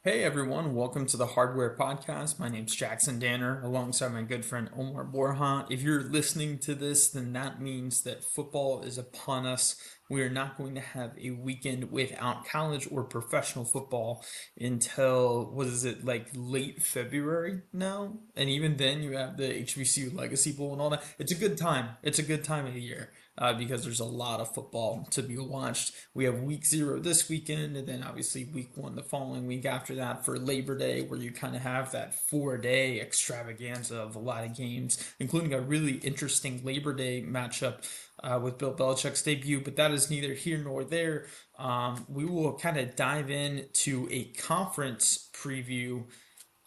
Hey everyone, welcome to the Hardware Podcast. My name's Jackson Danner alongside my good friend Omar Borja. If you're listening to this, then that means that football is upon us. We are not going to have a weekend without college or professional football until, what is it, like late February now? And even then, you have the HBCU Legacy Bowl and all that. It's a good time. It's a good time of the year because there's a lot of football to be watched. We have week zero this weekend, and then obviously week one the following week after that for Labor Day, where you kind of have that 4 day extravaganza of a lot of games, including a really interesting Labor Day matchup with Bill Belichick's debut. But that is neither here nor there. We will kind of dive into a conference preview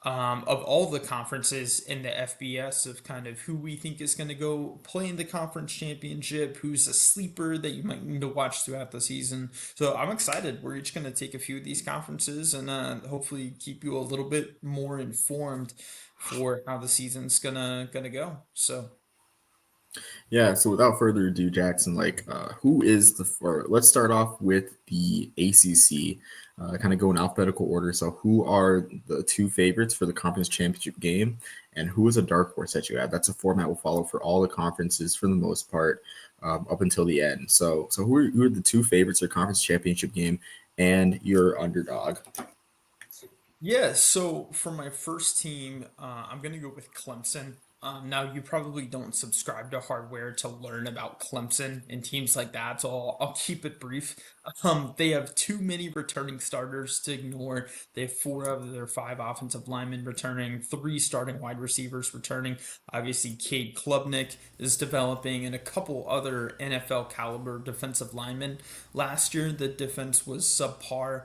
of all the conferences in the FBS of kind of who we think is going to go play in the conference championship, who's a sleeper that you might need to watch throughout the season. So I'm excited. We're each going to take a few of these conferences and hopefully keep you a little bit more informed for how the season's gonna go. So Yeah, so without further ado, Jackson, who is or let's start off with the ACC, kind of go in alphabetical order. So, who are the two favorites for the conference championship game, and who is a dark horse that you have? That's a format we'll follow for all the conferences for the most part, up until the end. So who are the two favorites for conference championship game, and your underdog? yeah, so for my first team, I'm going to go with Clemson. Now, you probably don't subscribe to hardware to learn about Clemson and teams like that, so I'll keep it brief. They have too many returning starters to ignore. They have four of their five offensive linemen returning, three starting wide receivers returning. Obviously, Cade Klubnik is developing, and a couple other NFL caliber defensive linemen. Last year, the defense was subpar.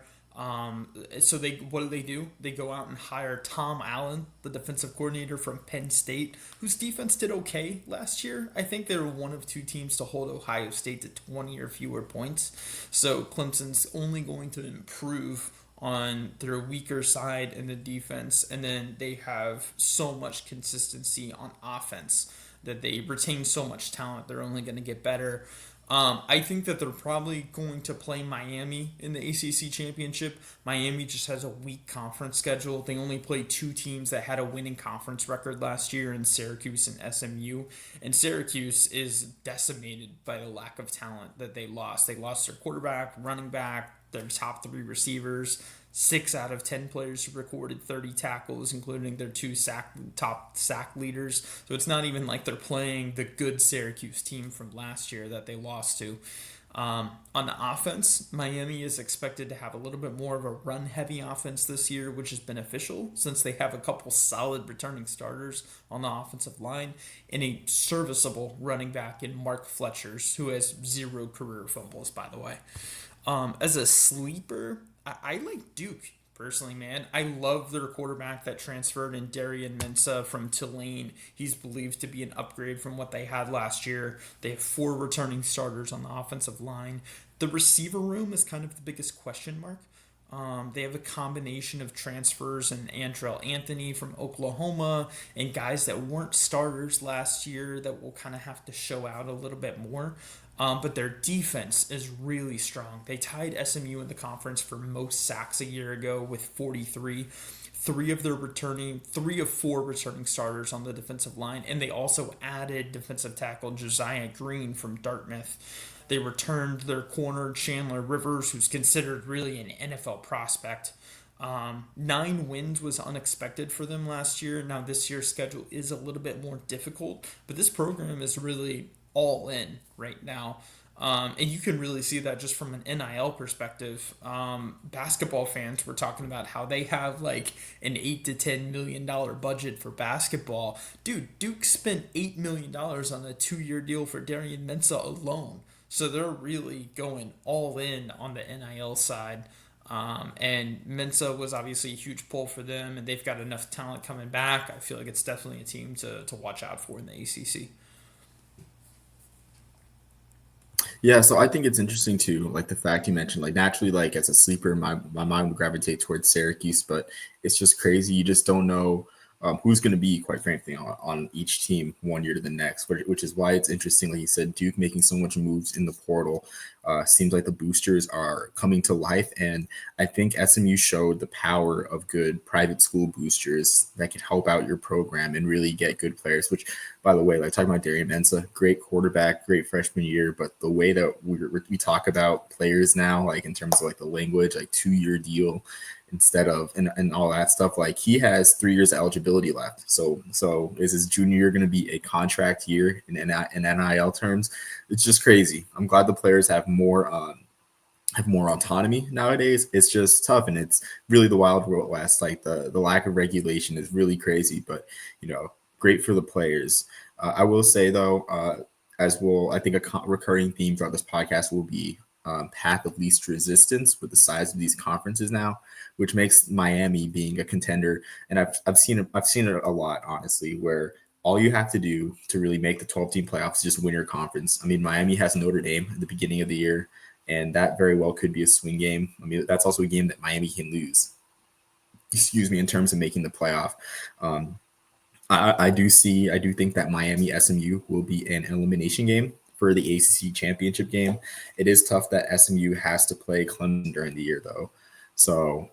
So they what do? They go out and hire Tom Allen, the defensive coordinator from Penn State, whose defense did okay last year. I think they were one of two teams to hold Ohio State to 20 or fewer points. So Clemson's only going to improve on their weaker side in the defense, and then they have so much consistency on offense that they retain so much talent. They're only going to get better. I think that they're probably going to play Miami in the ACC championship. Miami just has a weak conference schedule. They only play two teams that had a winning conference record last year in Syracuse and SMU. And Syracuse is decimated by the lack of talent that they lost. They lost their quarterback, running back, their top three receivers. 6 out of 10 players who recorded 30 tackles, including their top sack leaders. So it's not even like they're playing the good Syracuse team from last year that they lost to. On the offense, Miami is expected to have a little bit more of a run heavy offense this year, which is beneficial since they have a couple solid returning starters on the offensive line and a serviceable running back in Mark Fletchers, who has zero career fumbles, by the way. As a sleeper, I like Duke personally, man. I love their quarterback that transferred in Darian Mensah from Tulane. He's believed to be an upgrade from what they had last year. They have four returning starters on the offensive line. The receiver room is kind of the biggest question mark. They have a combination of transfers and Antrell Anthony from Oklahoma and guys that weren't starters last year that will kind of have to show out a little bit more. But their defense is really strong. They tied SMU in the conference for most sacks a year ago with 43. Three of four returning starters on the defensive line, and they also added defensive tackle Josiah Green from Dartmouth. They returned their corner Chandler Rivers, who's considered really an NFL prospect. 9 wins was unexpected for them last year. Now this year's schedule is a little bit more difficult, but this program is really all in right now. And you can really see that just from an NIL perspective. Basketball fans were talking about how they have like an $8 to $10 million budget for basketball. Dude, Duke spent $8 million on a 2 year deal for Darian Mensah alone. So they're really going all in on the NIL side. And Mensa was obviously a huge pull for them, and they've got enough talent coming back. I feel like it's definitely a team to watch out for in the ACC. Yeah, so I think it's interesting too, like the fact you mentioned, like naturally, like as a sleeper, my mind would gravitate towards Syracuse, but it's just crazy. You just don't know. who's going to be, quite frankly, on each team one year to the next, which is why it's interesting. Like you said, Duke making so much moves in the portal. Seems like the boosters are coming to life. And I think SMU showed the power of good private school boosters that can help out your program and really get good players, which, by the way, like talking about Darian Mensa, great quarterback, great freshman year. But the way that we talk about players now, like in terms of like the language, like 2 year deal, instead of and all that stuff. Like he has 3 years of eligibility left. So is his junior year going to be a contract year in NIL terms? It's just crazy. I'm glad the players have more autonomy nowadays. It's just tough, and it's really the wild west. Like the lack of regulation is really crazy, but you know, great for the players. I will say though, as will I think recurring theme throughout this podcast will be path of least resistance with the size of these conferences now, which makes Miami being a contender. And I've seen it a lot, honestly, where all you have to do to really make the 12 team playoffs is just win your conference. I mean, Miami has Notre Dame at the beginning of the year, and that very well could be a swing game. I mean, that's also a game that Miami can lose. Excuse me, in terms of making the playoff. Um, I do think that Miami SMU will be an elimination game for the ACC championship game. It is tough that SMU has to play Clemson during the year though. So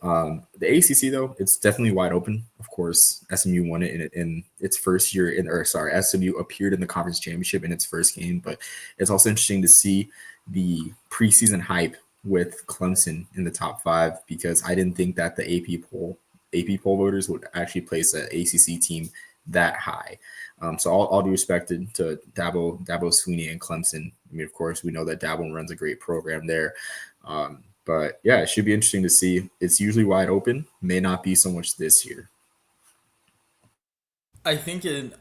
the ACC though, it's definitely wide open. Of course, SMU won it in its first year or sorry, SMU appeared in the conference championship in its first game. But it's also interesting to see the preseason hype with Clemson in the top five because I didn't think that the AP poll voters would actually place an ACC team that high. So all due respect to Dabo Sweeney and Clemson. I mean, of course, we know that Dabo runs a great program there. But yeah, it should be interesting to see. It's usually wide open. May not be so much this year. I think it.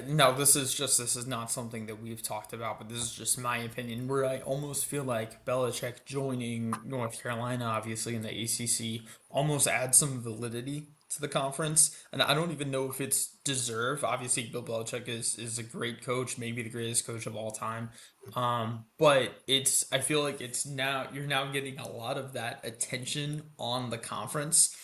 Now, this is not something that we've talked about, but this is just my opinion. Where I almost feel like Belichick joining North Carolina, obviously in the ACC, almost adds some validity to the conference, and I don't even know if it's deserved. Obviously, Bill Belichick is a great coach, maybe the greatest coach of all time. But it's I feel like it's now you're now getting a lot of that attention on the conference.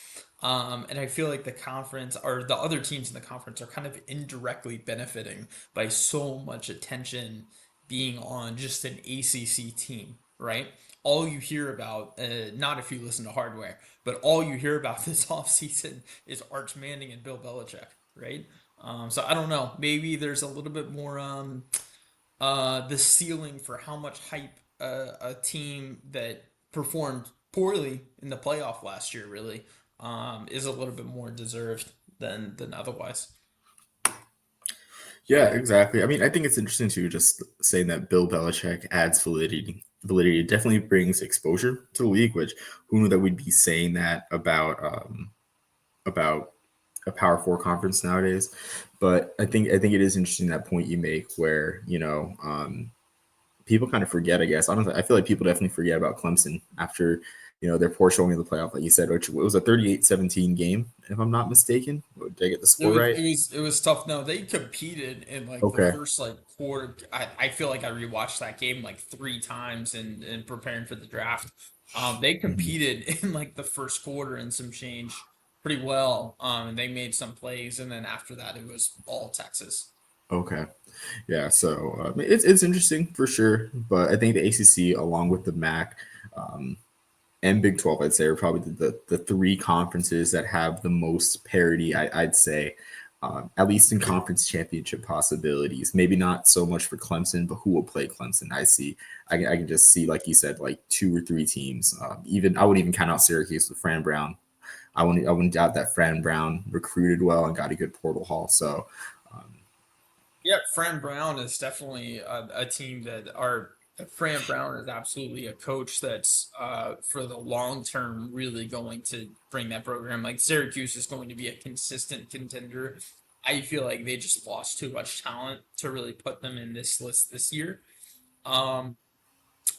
And I feel like the conference or the other teams in the conference are kind of indirectly benefiting by so much attention being on just an ACC team, right? All you hear about, not if you listen to Hardware, but all you hear about this offseason is Arch Manning and Bill Belichick, right? So I don't know. Maybe there's a little bit more the ceiling for how much hype a team that performed poorly in the playoff last year really is a little bit more deserved than otherwise. Yeah, exactly. I mean, I think it's interesting too, just saying that Bill Belichick adds validity. Validity it definitely brings exposure to the league, which who knew that we'd be saying that about a Power Four conference nowadays. But I think it is interesting that point you make where people kind of forget. I guess honestly, I feel like people definitely forget about Clemson after their poor showing in the playoff, like you said, which it was a 38-17 game, if I'm not mistaken. Did I get the It score was right? it was it was tough. No, they competed in like the Okay. first like quarter. I feel like I rewatched that game like three times in preparing for the draft. They Mhm. competed in like the first quarter and some change pretty well. And they made some plays, and then after that, it was all Texas. Okay. Yeah. So it's interesting for sure, but I think the ACC, along with the MAC, um, and Big 12, I'd say, are probably the three conferences that have the most parity, I'd say, at least in conference championship possibilities. Maybe not so much for Clemson, but who will play Clemson? I can just see, like you said, like two or three teams. Even I wouldn't even count out Syracuse with Fran Brown. I wouldn't doubt that Fran Brown recruited well and got a good portal haul. So Yeah, Fran Brown is definitely a team that are. Fran Brown is absolutely a coach that's for the long term really going to bring that program. Like Syracuse is going to be a consistent contender. I feel like they just lost too much talent to really put them in this list this year. Um,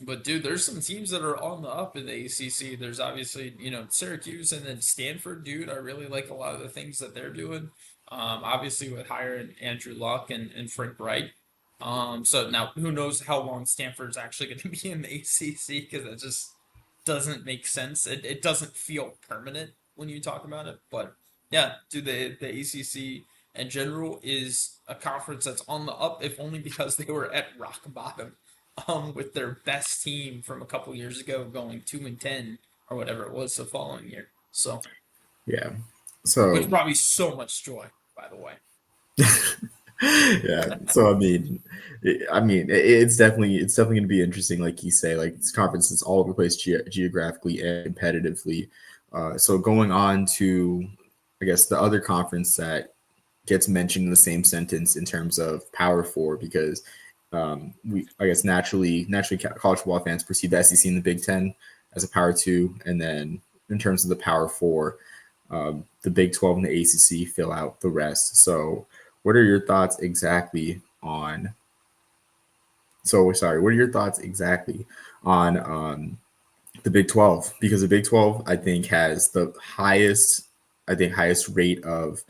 but dude, there's some teams that are on the up in the ACC. There's obviously, Syracuse and then Stanford, dude. I really like a lot of the things that they're doing. Obviously with hiring Andrew Luck and Frank Wright. So now who knows how long Stanford's actually going to be in the ACC because it just doesn't make sense. It doesn't feel permanent when you talk about it, but Yeah, dude, the ACC in general is a conference that's on the up, if only because they were at rock bottom, with their best team from a couple years ago going 2-10 or whatever it was the following year. So, Yeah. which So brought me so much joy, by the way. yeah. So it's definitely going to be interesting, like you say. Like this conference is all over the place geographically and competitively. So going on to, I guess, the other conference that gets mentioned in the same sentence in terms of Power Four, because we, I guess, naturally college football fans perceive the SEC and the Big Ten as a Power Two, and then in terms of the Power Four, the Big 12 and the ACC fill out the rest. So, what are your thoughts exactly on? So, sorry, what are your thoughts exactly on the Big 12? Because the Big 12, I think, has the highest rate of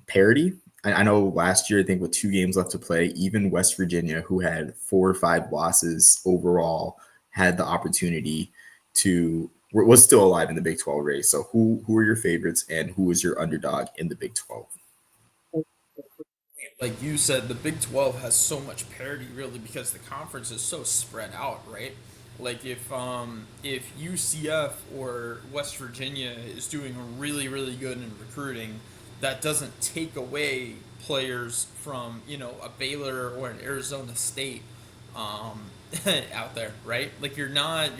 parity. I know last year, I think with 2 games left to play, even West Virginia, who had 4 or 5 losses overall, had the opportunity to was still alive in the Big 12 race. So who are your favorites and who is your underdog in the Big 12? Like you said, the Big 12 has so much parity really because the conference is so spread out, right? Like if UCF or West Virginia is doing really really good in recruiting, that doesn't take away players from, a Baylor or an Arizona State um out there, right? Like you're not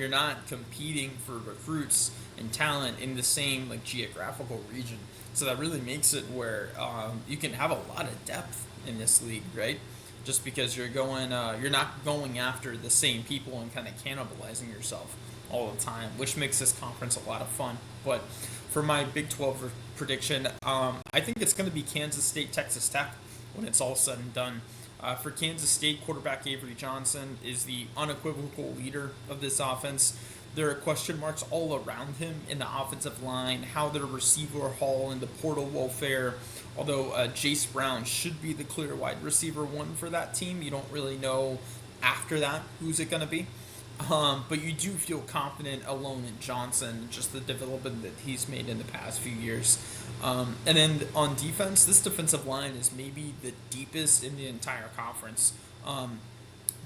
competing for recruits and talent in the same like geographical region. So that really makes it where you can have a lot of depth in this league, right? Just because you're not going after the same people and kind of cannibalizing yourself all the time, which makes this conference a lot of fun. But for my Big 12 prediction, I think it's going to be Kansas State, Texas Tech when it's all said and done. For Kansas State, quarterback Avery Johnson is the unequivocal leader of this offense. There are question marks all around him in the offensive line, how their receiver haul and the portal will fare. Although Jace Brown should be the clear wide receiver one for that team, you don't really know after that who's it going to be. But you do feel confident alone in Johnson, just the development that he's made in the past few years. And then on defense, this defensive line is maybe the deepest in the entire conference.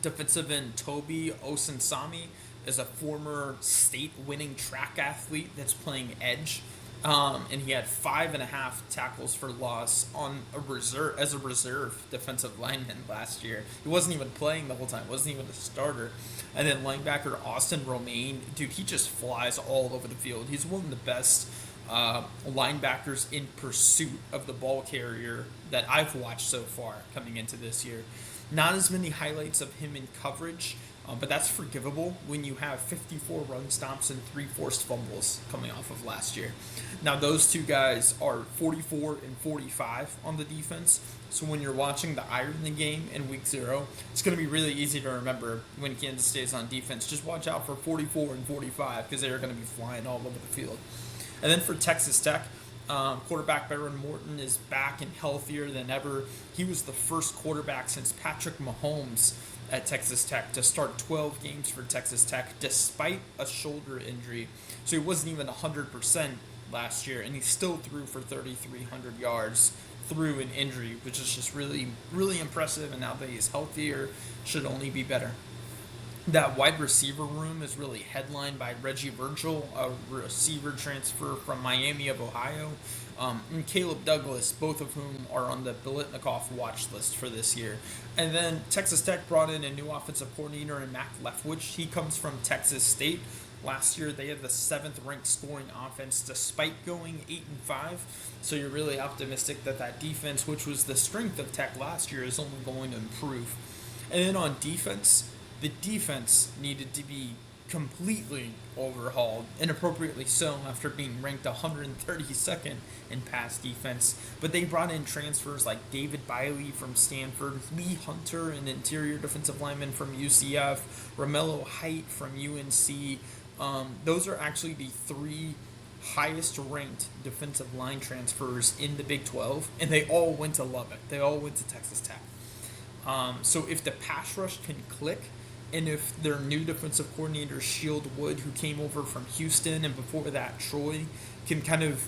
Defensive end Toby Osinsami is a former state winning track athlete that's playing edge. And he had 5.5 tackles for loss on a reserve as a reserve defensive lineman last year. He wasn't even playing the whole time, wasn't even a starter. And then linebacker Austin Romaine, dude, he just flies all over the field. He's one of the best linebackers in pursuit of the ball carrier that I've watched so far coming into this year. Not as many highlights of him in coverage, but that's forgivable when you have 54 run stops and 3 forced fumbles coming off of last year. Now, those two guys are 44 and 45 on the defense. So when you're watching the Ireland game in week 0, it's going to be really easy to remember when Kansas State is on defense. Just watch out for 44 and 45 because they're going to be flying all over the field. And then for Texas Tech, quarterback Baron Morton is back and healthier than ever. He was the first quarterback since Patrick Mahomes at Texas Tech to start 12 games for Texas Tech despite a shoulder injury. So he wasn't even 100% last year, and he still threw for 3,300 yards through an injury, which is just really, really impressive. And now that he's healthier, should only be better. That wide receiver room is really headlined by Reggie Virgil, a receiver transfer from Miami of Ohio, and Caleb Douglas, both of whom are on the Biletnikoff watch list for this year. And then Texas Tech brought in a new offensive coordinator in Mac Leftwich. He comes from Texas State. Last year they had the seventh ranked scoring offense despite going 8-5. So you're really optimistic that that defense, which was the strength of Tech last year, is only going to improve. And then on defense, the defense needed to be completely overhauled, and appropriately so after being ranked 132nd in pass defense. But they brought in transfers like David Biley from Stanford, Lee Hunter, an interior defensive lineman from UCF, Romello Height from UNC. Those are actually the three highest ranked defensive line transfers in the Big 12, and they all went to Lubbock. They all went to Texas Tech. So if the pass rush can click, and if their new defensive coordinator Shield Wood, who came over from Houston, and before that Troy, can kind of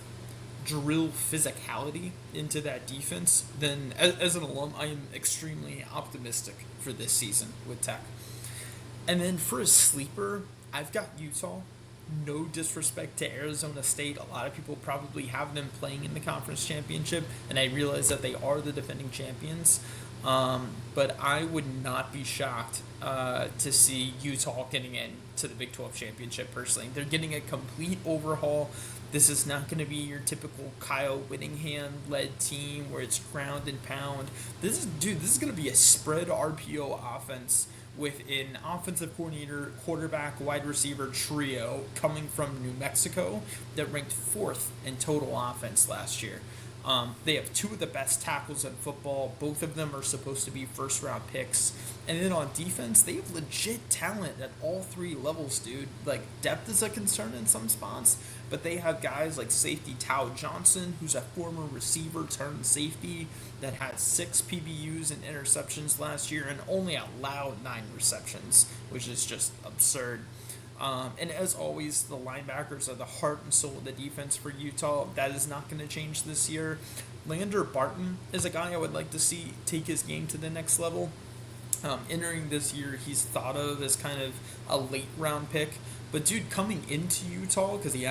drill physicality into that defense, then as an alum, I am extremely optimistic for this season with Tech. And then for a sleeper, I've got Utah. No disrespect to Arizona State. A lot of people probably have them playing in the conference championship, and I realize that they are the defending champions. But I would not be shocked to see Utah getting into the Big 12 championship personally. They're getting a complete overhaul. This is not going to be your typical Kyle Whittingham led team where it's ground and pound. This is going to be a spread RPO offense with an offensive coordinator, quarterback, wide receiver trio coming from New Mexico that ranked fourth in total offense last year. They have two of the best tackles in football. Both of them are supposed to be first round picks. And then on defense, they have legit talent at all three levels, dude. Like, depth is a concern in some spots, but they have guys like safety Tao Johnson, who's a former receiver turned safety that had 6 PBUs and interceptions last year and only allowed 9 receptions, which is just absurd. And as always, the linebackers are the heart and soul of the defense for Utah. That is not going to change this year. Lander Barton is a guy I would like to see take his game to the next level. Entering this year, he's thought of as kind of a late round pick. But dude, coming into Utah because he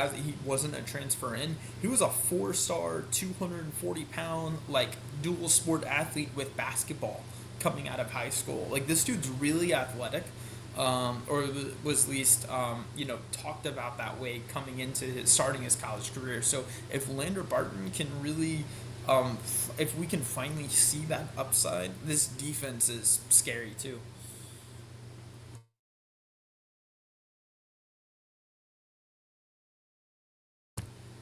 wasn't a transfer in, he was a 4-star, 240 pound like dual sport athlete with basketball coming out of high school. Like this dude's really athletic, or was at least talked about that way coming into his starting his college career. So if Lander Barton can really if we can finally see that upside, this defense is scary too.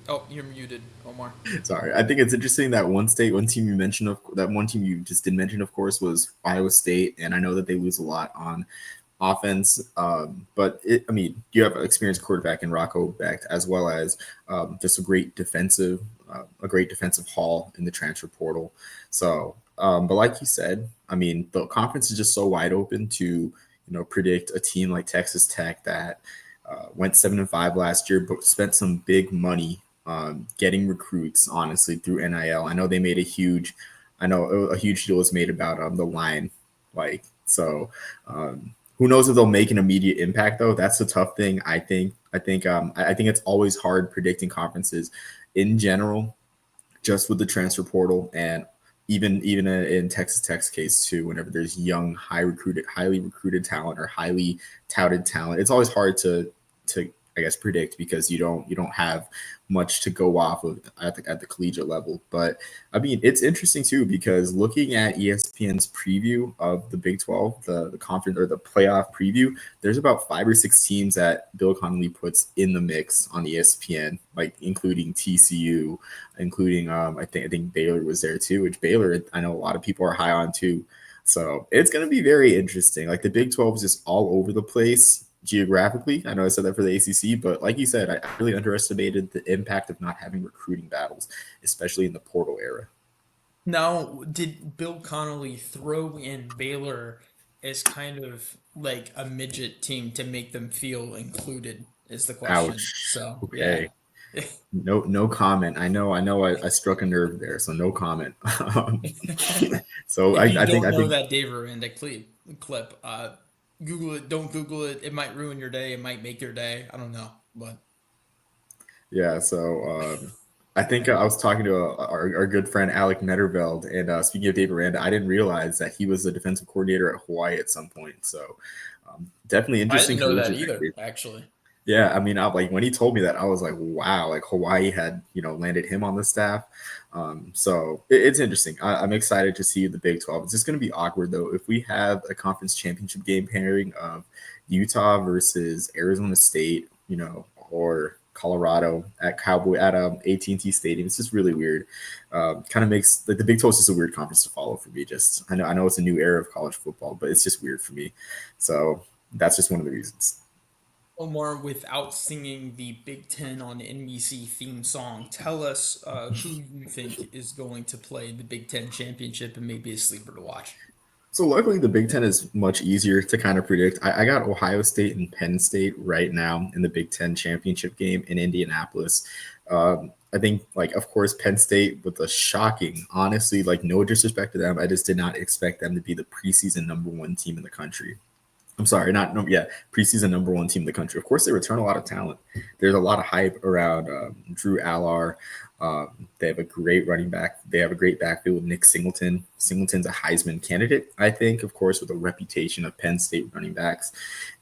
Oh, you're muted, Omar. Sorry, I think it's interesting that one team you mentioned of that one team you just didn't mention, of course, was Iowa State, and I know that they lose a lot on offense. But I mean, you have an experienced quarterback in Rocco Becht, as well as just a great defensive haul in the transfer portal. So, but like you said, I mean, the conference is just so wide open to predict a team like Texas Tech that went 7-5 last year, but spent some big money getting recruits. Honestly, through NIL, I know they made I know a huge deal was made about the line, like so. Who knows if they'll make an immediate impact though? That's the tough thing. I think it's always hard predicting conferences in general, just with the transfer portal and even in Texas Tech's case too. Whenever there's young, highly recruited talent or highly touted talent, it's always hard to I guess predict because you don't have much to go off of at the collegiate level. But I mean, it's interesting too because looking at ESPN's preview of the Big 12, the conference or the playoff preview, there's about 5 or 6 teams that Bill Connolly puts in the mix on ESPN, like including TCU, including I think Baylor was there too, which Baylor I know a lot of people are high on too. So it's going to be very interesting. Like the Big 12 is just all over the place geographically. I know I said that for the ACC, but like you said, I really underestimated the impact of not having recruiting battles, especially in the portal era. Now, did Bill Connolly throw in Baylor as kind of like a midget team to make them feel included? Is the question. Ouch. So, yeah. Okay. No comment. I struck a nerve there, so no comment. So If you I don't know think that Dave Aranda clip, Google it. Don't Google it. It might ruin your day. It might make your day. I don't know, but yeah. So I think I was talking to our good friend Alec Netterveld, and speaking of Dave Aranda, I didn't realize that he was the defensive coordinator at Hawaii at some point. So definitely I interesting didn't know that collision there. either. Actually, Yeah, I mean, like when he told me that, I was like, wow, like Hawaii had landed him on the staff. So it's interesting. I'm excited to see the Big 12. It's just going to be awkward though if we have a conference championship game pairing of Utah versus Arizona State, or Colorado at AT&T Stadium. It's just really weird. Kind of makes like the Big 12 is just a weird conference to follow for me. Just I know it's a new era of college football, but it's just weird for me. So that's just one of the reasons. Omar, without singing the Big Ten on NBC theme song, tell us who you think is going to play the Big Ten championship and maybe a sleeper to watch. So luckily, the Big Ten is much easier to kind of predict. I got Ohio State and Penn State right now in the Big Ten championship game in Indianapolis. I think, like, of course, Penn State with a shocking, honestly, like, no disrespect to them, I just did not expect them to be the preseason number one team in the country. I'm sorry, not no, yeah, preseason number one team in the country. Of course, they return a lot of talent. There's a lot of hype around Drew Allar. They have a great running back. They have a great backfield with Nick Singleton. Singleton's a Heisman candidate, I think, of course, with a reputation of Penn State running backs.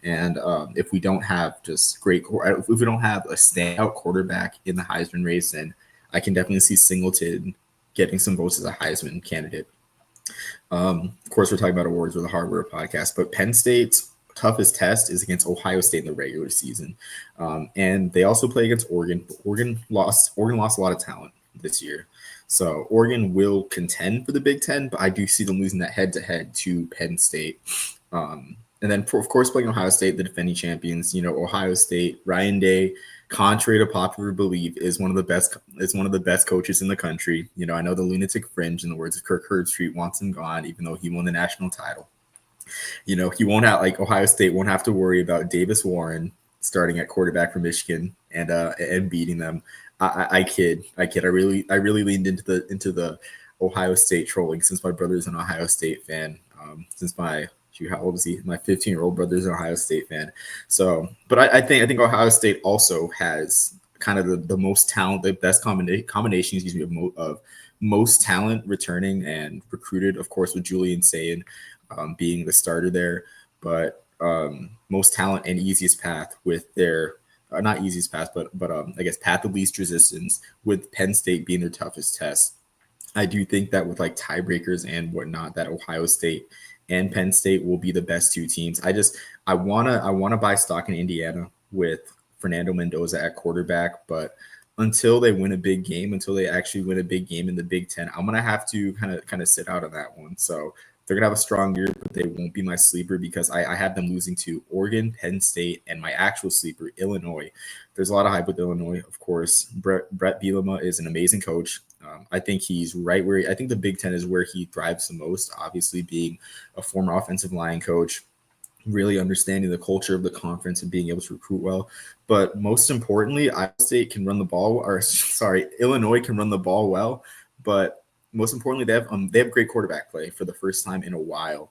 And if we don't have just great, if we don't have a standout quarterback in the Heisman race, then I can definitely see Singleton getting some votes as a Heisman candidate. Of course, we're talking about awards with a hardware podcast, but Penn State's toughest test is against Ohio State in the regular season, and they also play against Oregon. But Oregon lost. Oregon lost a lot of talent this year, so Oregon will contend for the Big Ten, but I do see them losing that head to head to Penn State. And then, of course, playing Ohio State, the defending champions. You know, Ohio State, Ryan Day, contrary to popular belief, is one of the best coaches in the country. You know, I know the lunatic fringe, in the words of Kirk Herbstreit, wants him gone, even though he won the national title. You know, he won't have like Ohio State won't have to worry about Davis Warren starting at quarterback for Michigan and beating them. I kid, I kid. I really leaned into the Ohio State trolling since my brother's an Ohio State fan. Since my how old is he? My 15-year-old brother's an Ohio State fan. So, but I think Ohio State also has kind of the most talent, the best combination, excuse me, of most talent returning and recruited, of course, with Julian Sayin being the starter there, but most talent and easiest path with their not easiest path, but I guess path of least resistance with Penn State being their toughest test. I do think that with like tiebreakers and whatnot, that Ohio State and Penn State will be the best two teams. I wanna buy stock in Indiana with Fernando Mendoza at quarterback, but until they win a big game, until they actually win a big game in the Big Ten, I'm gonna have to kind of sit out on that one. So they're gonna have a strong year, but they won't be my sleeper because I have them losing to Oregon, Penn State, and my actual sleeper, Illinois. There's a lot of hype with Illinois, of course. Brett Bielema is an amazing coach. I think he's right where I think the Big Ten is where he thrives the most. Obviously, being a former offensive line coach, really understanding the culture of the conference and being able to recruit well. But most importantly, Iowa State can run the ball, or sorry, Illinois can run the ball well. But most importantly, they have great quarterback play for the first time in a while.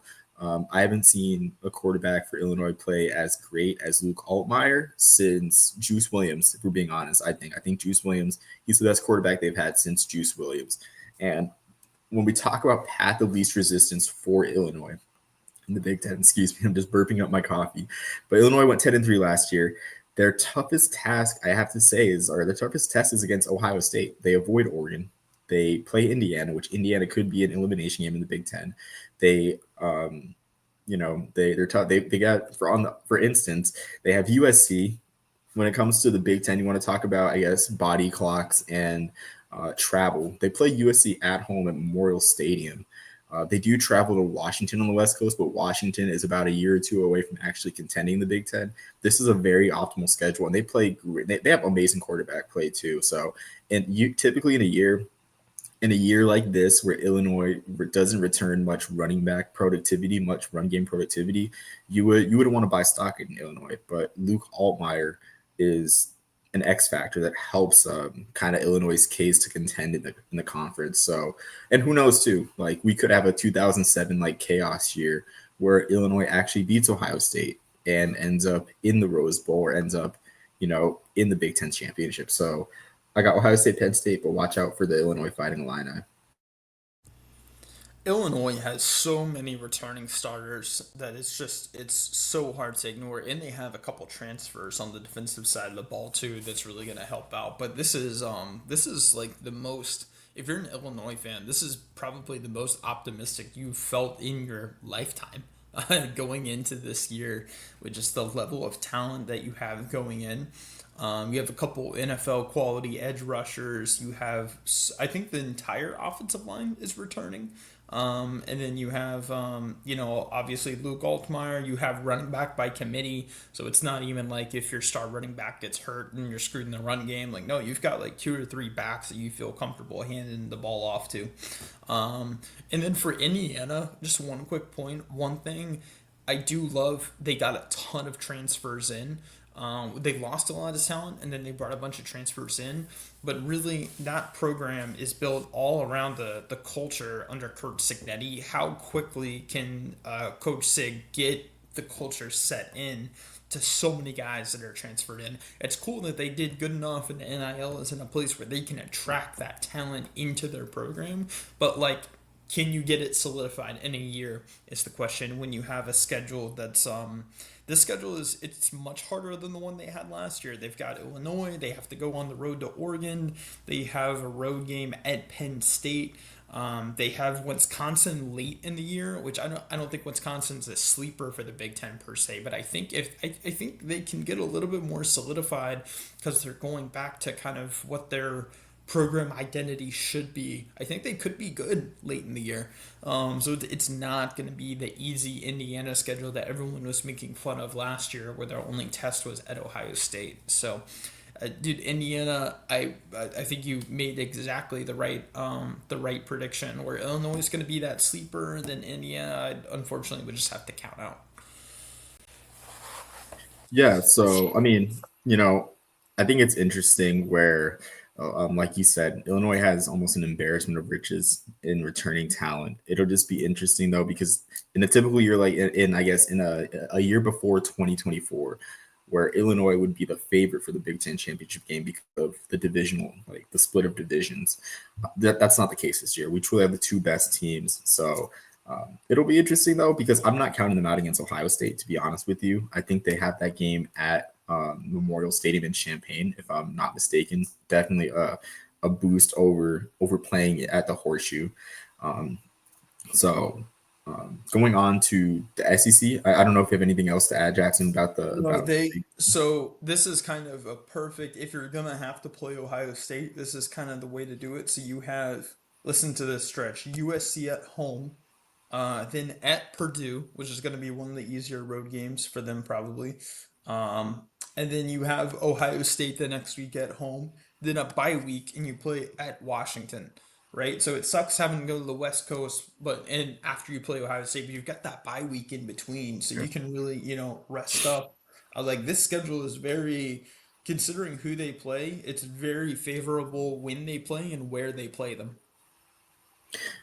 I haven't seen a quarterback for Illinois play as great as Luke Altmaier since Juice Williams. If we're being honest, I think Juice Williams, he's the best quarterback they've had since Juice Williams. And when we talk about path of least resistance for Illinois in the Big Ten, excuse me, I'm just burping up my coffee. But Illinois went 10-3 last year. Their toughest task, I have to say, or their toughest test is against Ohio State. They avoid Oregon. They play Indiana, which Indiana could be an elimination game in the Big Ten. They they're tough. They got for instance, they have USC. When it comes to the Big Ten, you want to talk about, I guess, body clocks and travel. They play USC at home at Memorial Stadium. They do travel to Washington on the West Coast, but Washington is about a year or two away from actually contending the Big Ten. This is a very optimal schedule, and they play. They have amazing quarterback play too. So, and you typically in a year like this where Illinois doesn't return much running back productivity, much run game productivity, you would want to buy stock in Illinois. But Luke Altmaier is an X factor that helps kind of Illinois' case to contend in the conference. So, and who knows too? Like we could have a 2007 like chaos year where Illinois actually beats Ohio State and ends up in the Rose Bowl or ends up, in the Big Ten championship. So I got Ohio State, Penn State, but watch out for the Illinois Fighting Illini. Illinois has so many returning starters that it's so hard to ignore, and they have a couple transfers on the defensive side of the ball too that's really going to help out. But this is like the most, if you're an Illinois fan, this is probably the most optimistic you've felt in your lifetime going into this year with just the level of talent that you have going in. You have a couple NFL quality edge rushers. You have, I think the entire offensive line is returning. And then you have, obviously Luke Altmaier. You have running back by committee. So it's not even like if your star running back gets hurt and you're screwed in the run game. Like, no, you've got like two or three backs that you feel comfortable handing the ball off to. And then for Indiana, just one quick point. One thing I do love, they got a ton of transfers in. They lost a lot of talent and then they brought a bunch of transfers in. But really, that program is built all around the culture under Coach Signetti. How quickly can Coach Sig get the culture set in to so many guys that are transferred in? It's cool that they did good enough, and the NIL is in a place where they can attract that talent into their program. But, like, can you get it solidified in a year is the question when you have a schedule that's this schedule is it's much harder than the one they had last year. They've got Illinois, they have to go on the road to Oregon, they have a road game at Penn State. They have Wisconsin late in the year, which I don't think Wisconsin's a sleeper for the Big Ten per se, but I think they can get a little bit more solidified because they're going back to kind of what their program identity should be. I think they could be good late in the year. So it's not going to be the easy Indiana schedule that everyone was making fun of last year, where their only test was at Ohio State. So, dude, Indiana, I think you made exactly the right prediction. Where Illinois is going to be that sleeper, then Indiana, I unfortunately would just have to count out. Yeah, so I mean, I think it's interesting where, like you said, Illinois has almost an embarrassment of riches in returning talent. It'll just be interesting though because in a typical year, like I guess in a year before 2024, where Illinois would be the favorite for the Big Ten championship game because of the divisional, like the split of divisions. That's not the case this year. We truly have the two best teams, so it'll be interesting though because I'm not counting them out against Ohio State. To be honest with you, I think they have that game at Memorial Stadium in Champaign, if I'm not mistaken. Definitely a boost over playing it at the Horseshoe. Um, so going on to the SEC, I don't know if you have anything else to add, Jackson, about the No, about. so this is kind of a perfect, if you're gonna have to play Ohio State, this is kind of the way to do it. So you have, listen to this stretch, USC at home, then at Purdue, which is gonna be one of the easier road games for them probably. And then you have Ohio State the next week at home, then a bye week, and you play at Washington, right? So it sucks having to go to the West Coast, but and after you play Ohio State, but you've got that bye week in between, so you can really, rest up. Like this schedule is very, considering who they play, it's very favorable when they play and where they play them.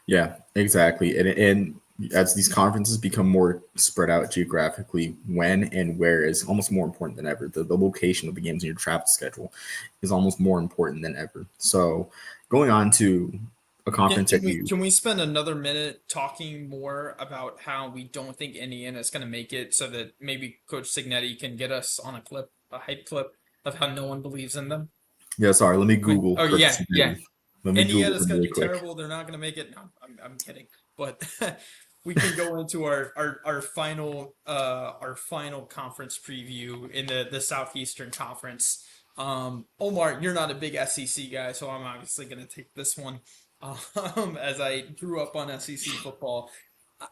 Yeah, exactly. And as these conferences become more spread out geographically, when and where is almost more important than ever. The location of the games in your travel schedule is almost more important than ever. So going on to a Can, conference can that we you, can we spend another minute talking more about how we don't think Indiana is going to make it, so that maybe Coach Signetti can get us on a clip, a hype clip of how no one believes in them? yeah, sorry, let me Oh Google yeah, Curtis yeah. City. Let me Google Indiana's them going to really be quick. terrible. They're not going to make it. No, I'm kidding. But we can go into our final conference preview in the Southeastern Conference. Omar, you're not a big SEC guy, so I'm obviously going to take this one. As I grew up on SEC football,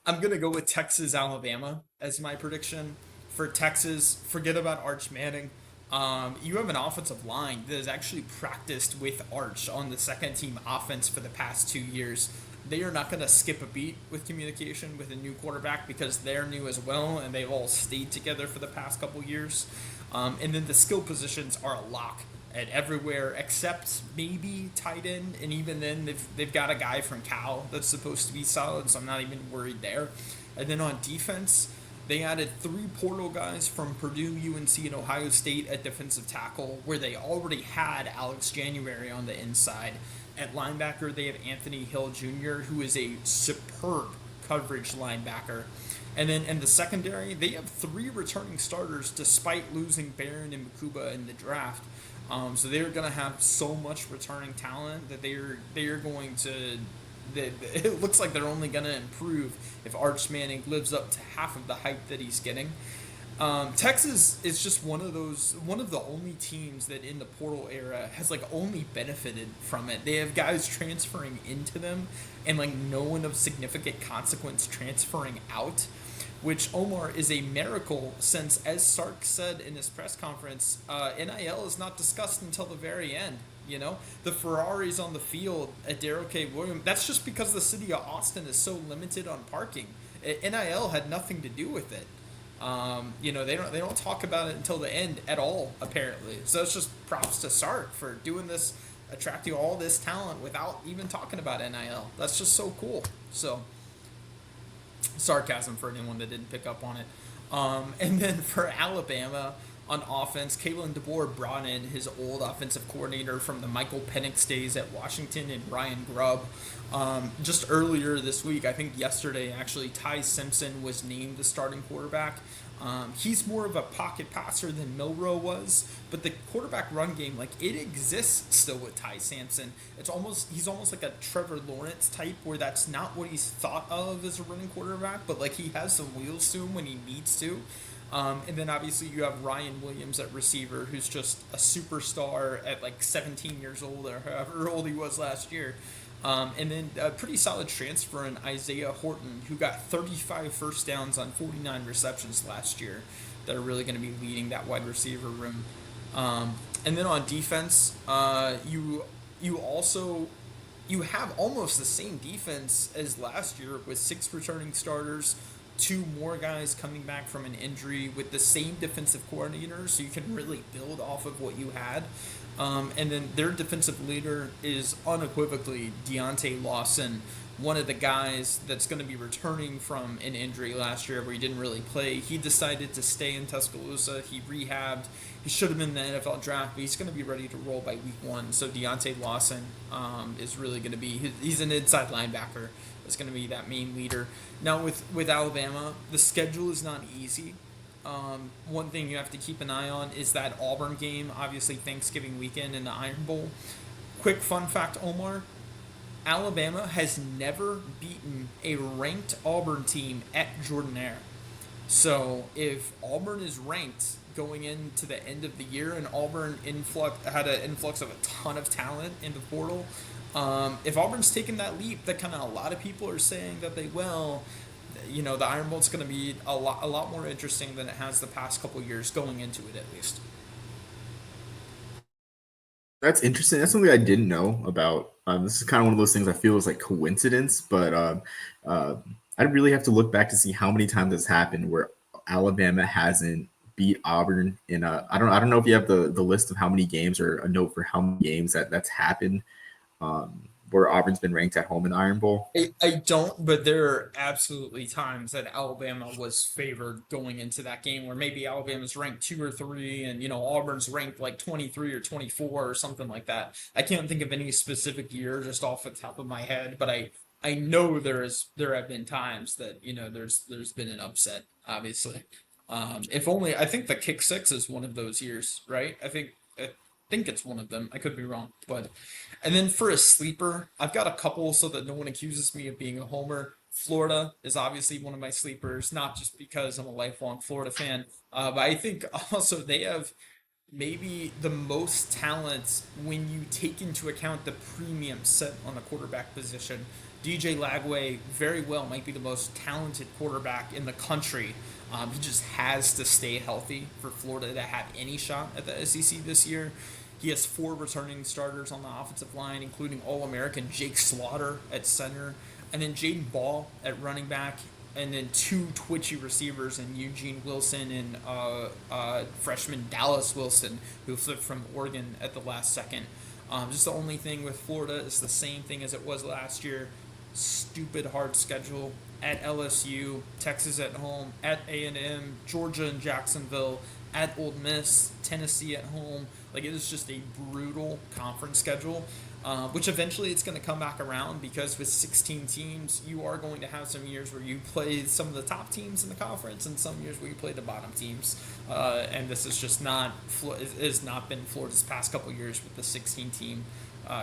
I'm gonna go with Texas Alabama as my prediction. For Texas, forget about Arch Manning. You have an offensive line that has actually practiced with Arch on the second team offense for the past 2 years. They are not going to skip a beat with communication with a new quarterback because they're new as well and they've all stayed together for the past couple years. And then the skill positions are a lock at everywhere except maybe tight end, and even then they've got a guy from Cal that's supposed to be solid, so I'm not even worried there. And then on defense, they added three portal guys from Purdue, UNC, and Ohio State at defensive tackle, where they already had Alex January on the inside. At linebacker, they have Anthony Hill Jr., who is a superb coverage linebacker. And then in the secondary, they have three returning starters despite losing Barron and Makuba in the draft. So they're going to have so much returning talent that they are going to. It looks like they're only going to improve if Arch Manning lives up to half of the hype that he's getting. Texas is just one of the only teams that in the portal era has like only benefited from it. They have guys transferring into them, and like no one of significant consequence transferring out, which Omar is a miracle since, as Sark said in his press conference, NIL is not discussed until the very end. You know, the Ferraris on the field at Darrell K. Williams. That's just because the city of Austin is so limited on parking. NIL had nothing to do with it. They don't talk about it until the end at all, apparently. So it's just props to Sark for doing this, attracting all this talent without even talking about NIL. That's just so cool. So sarcasm for anyone that didn't pick up on it. And then for Alabama on offense, Kalen DeBoer brought in his old offensive coordinator from the Michael Penix days at Washington and Ryan Grubb. Just earlier this week, I think yesterday actually, Ty Simpson was named the starting quarterback. He's more of a pocket passer than Milrow was, but the quarterback run game, like it exists still with Ty Sampson. He's almost like a Trevor Lawrence type, where that's not what he's thought of as a running quarterback, but like he has some wheels to him when he needs to. And then obviously you have Ryan Williams at receiver, who's just a superstar at like 17 years old or however old he was last year. And then a pretty solid transfer in Isaiah Horton, who got 35 first downs on 49 receptions last year, that are really going to be leading that wide receiver room. And then on defense, you also you have almost the same defense as last year with six returning starters, two more guys coming back from an injury with the same defensive coordinator, so you can really build off of what you had. And then their defensive leader is unequivocally Deontay Lawson, one of the guys that's going to be returning from an injury last year where he didn't really play. He decided to stay in Tuscaloosa. He rehabbed. He should have been in the NFL draft, but he's going to be ready to roll by week one. So Deontay Lawson is really going to be, he's an inside linebacker. That's going to be that main leader. Now with Alabama, the schedule is not easy. One thing you have to keep an eye on is that Auburn game, obviously Thanksgiving weekend in the Iron Bowl. Quick fun fact, Omar: Alabama has never beaten a ranked Auburn team at Jordan-Hare. So if Auburn is ranked going into the end of the year, and Auburn had an influx of a ton of talent in the portal, if Auburn's taken that leap, that kind of a lot of people are saying that they will, the Iron Bowl's going to be a lot more interesting than it has the past couple years going into it, at least. That's interesting. That's something I didn't know about. This is kind of one of those things I feel is like coincidence, but uh, I'd really have to look back to see how many times it's happened where Alabama hasn't beat Auburn in a. I don't know if you have the list of how many games or a note for how many games that's happened, where Auburn's been ranked at home in the Iron Bowl. I don't, but there are absolutely times that Alabama was favored going into that game, where maybe Alabama's ranked two or three, and Auburn's ranked like 23 or 24 or something like that. I can't think of any specific year just off the top of my head, but I know there have been times that there's been an upset, obviously. If only I think the kick six is one of those years, right? I think it's one of them. I could be wrong, but and then for a sleeper, I've got a couple so that no one accuses me of being a homer. Florida is obviously one of my sleepers, not just because I'm a lifelong Florida fan, but I think also they have maybe the most talent when you take into account the premium set on the quarterback position. DJ Lagway very well might be the most talented quarterback in the country. He just has to stay healthy for Florida to have any shot at the SEC this year. He has four returning starters on the offensive line, including All-American Jake Slaughter at center, and then Jaden Ball at running back, and then two twitchy receivers in Eugene Wilson and freshman Dallas Wilson, who flipped from Oregon at the last second. Just the only thing with Florida is the same thing as it was last year. Stupid hard schedule at LSU, Texas at home, at A&M, Georgia and Jacksonville, at Ole Miss, Tennessee at home. Like it is just a brutal conference schedule, which eventually it's going to come back around because with 16 teams, you are going to have some years where you play some of the top teams in the conference, and some years where you play the bottom teams. And this is just not has not been Florida's past couple years with the 16 team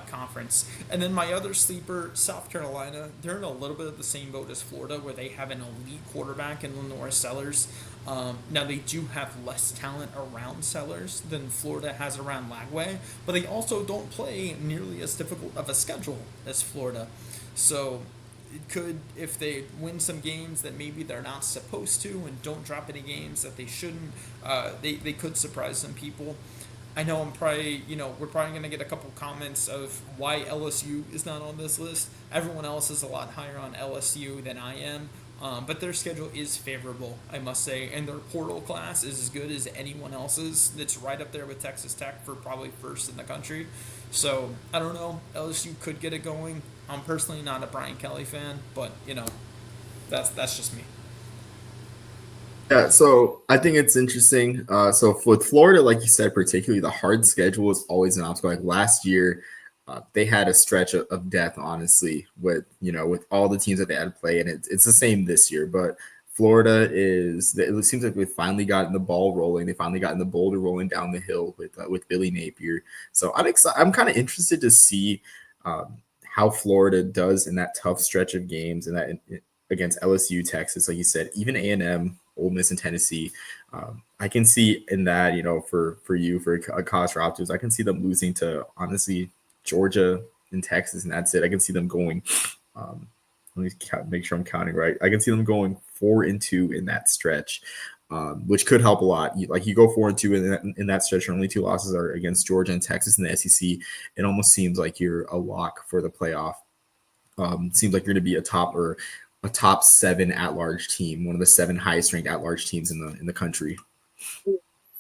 conference. And then my other sleeper, South Carolina, they're in a little bit of the same boat as Florida, where they have an elite quarterback in Lenore Sellers. Now they do have less talent around Sellers than Florida has around Lagway, but they also don't play nearly as difficult of a schedule as Florida. So it could, if they win some games that maybe they're not supposed to and don't drop any games that they shouldn't, they could surprise some people. I know I'm probably, we're probably going to get a couple comments of why LSU is not on this list. Everyone else is a lot higher on LSU than I am, but their schedule is favorable, I must say, and their portal class is as good as anyone else's. That's right up there with Texas Tech for probably first in the country. So I don't know. LSU could get it going. I'm personally not a Brian Kelly fan, but that's just me. Yeah, so I think it's interesting. So with Florida, like you said, particularly the hard schedule is always an obstacle. Like last year, they had a stretch of death, honestly, with with all the teams that they had to play, and it's the same this year. But Florida is it seems like we finally gotten the ball rolling. They finally gotten the boulder rolling down the hill with Billy Napier. So I'm excited. I'm kind of interested to see how Florida does in that tough stretch of games and that against LSU, Texas, like you said, even A&M, Ole Miss, and Tennessee. I can see in that, for you, for a college Raptors, I can see them losing to honestly Georgia and Texas, and that's it. I can see them going. Um, let me make sure I'm counting right. I can see them going 4-2 in that stretch, which could help a lot. You go 4-2 in that stretch, and only two losses are against Georgia and Texas in the SEC. It almost seems like you're a lock for the playoff. Seems like you're going to be a top seven at large team, one of the seven highest ranked at large teams in the country.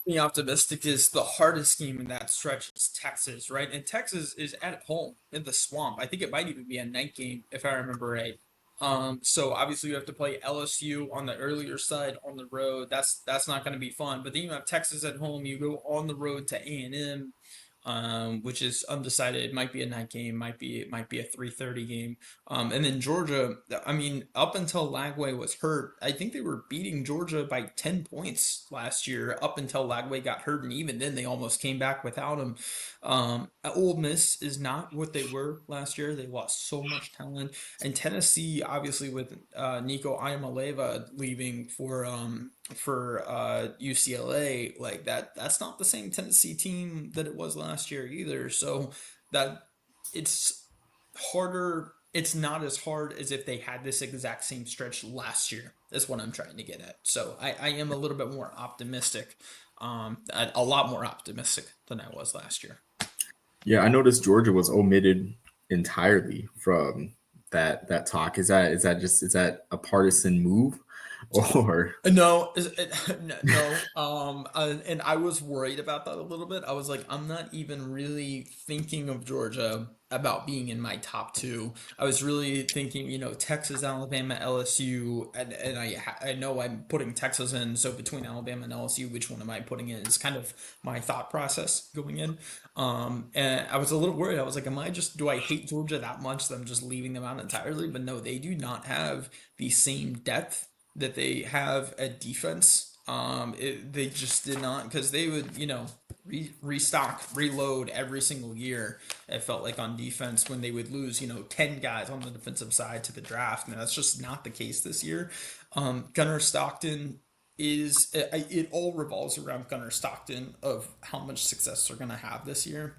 Me optimistic is the hardest game in that stretch is Texas, right? And Texas is at home in the swamp. I think it might even be a night game if I remember right. So obviously you have to play LSU on the earlier side on the road. That's not going to be fun. But then you have Texas at home. You go on the road to A&M, which is undecided. It might be a night game. Might be a 3:30 game. And then Georgia. I mean, up until Lagway was hurt, I think they were beating Georgia by 10 points last year. Up until Lagway got hurt, and even then they almost came back without him. Ole Miss is not what they were last year. They lost so much talent, and Tennessee, obviously with Nico Iamaleava leaving for UCLA, like that's not the same Tennessee team that it was last year either. So that it's harder. It's not as hard as if they had this exact same stretch last year. That's what I'm trying to get at. So I am a little bit more optimistic, a lot more optimistic than I was last year. Yeah, I noticed Georgia was omitted entirely from that talk. Is that a partisan move, or No, no. And I was worried about that a little bit. I was like, I'm not even really thinking of Georgia about being in my top two. I was really thinking, Texas, Alabama, LSU, and I know I'm putting Texas in. So between Alabama and LSU, which one am I putting in? Is kind of my thought process going in. And I was a little worried. I was like, do I hate Georgia that much that I'm just leaving them out entirely? But no, they do not have the same depth that they have at defense. They just did not, because they would, restock, reload every single year. It felt like on defense when they would lose, 10 guys on the defensive side to the draft, and that's just not the case this year. Gunnar Stockton it all revolves around Gunnar Stockton of how much success they're going to have this year.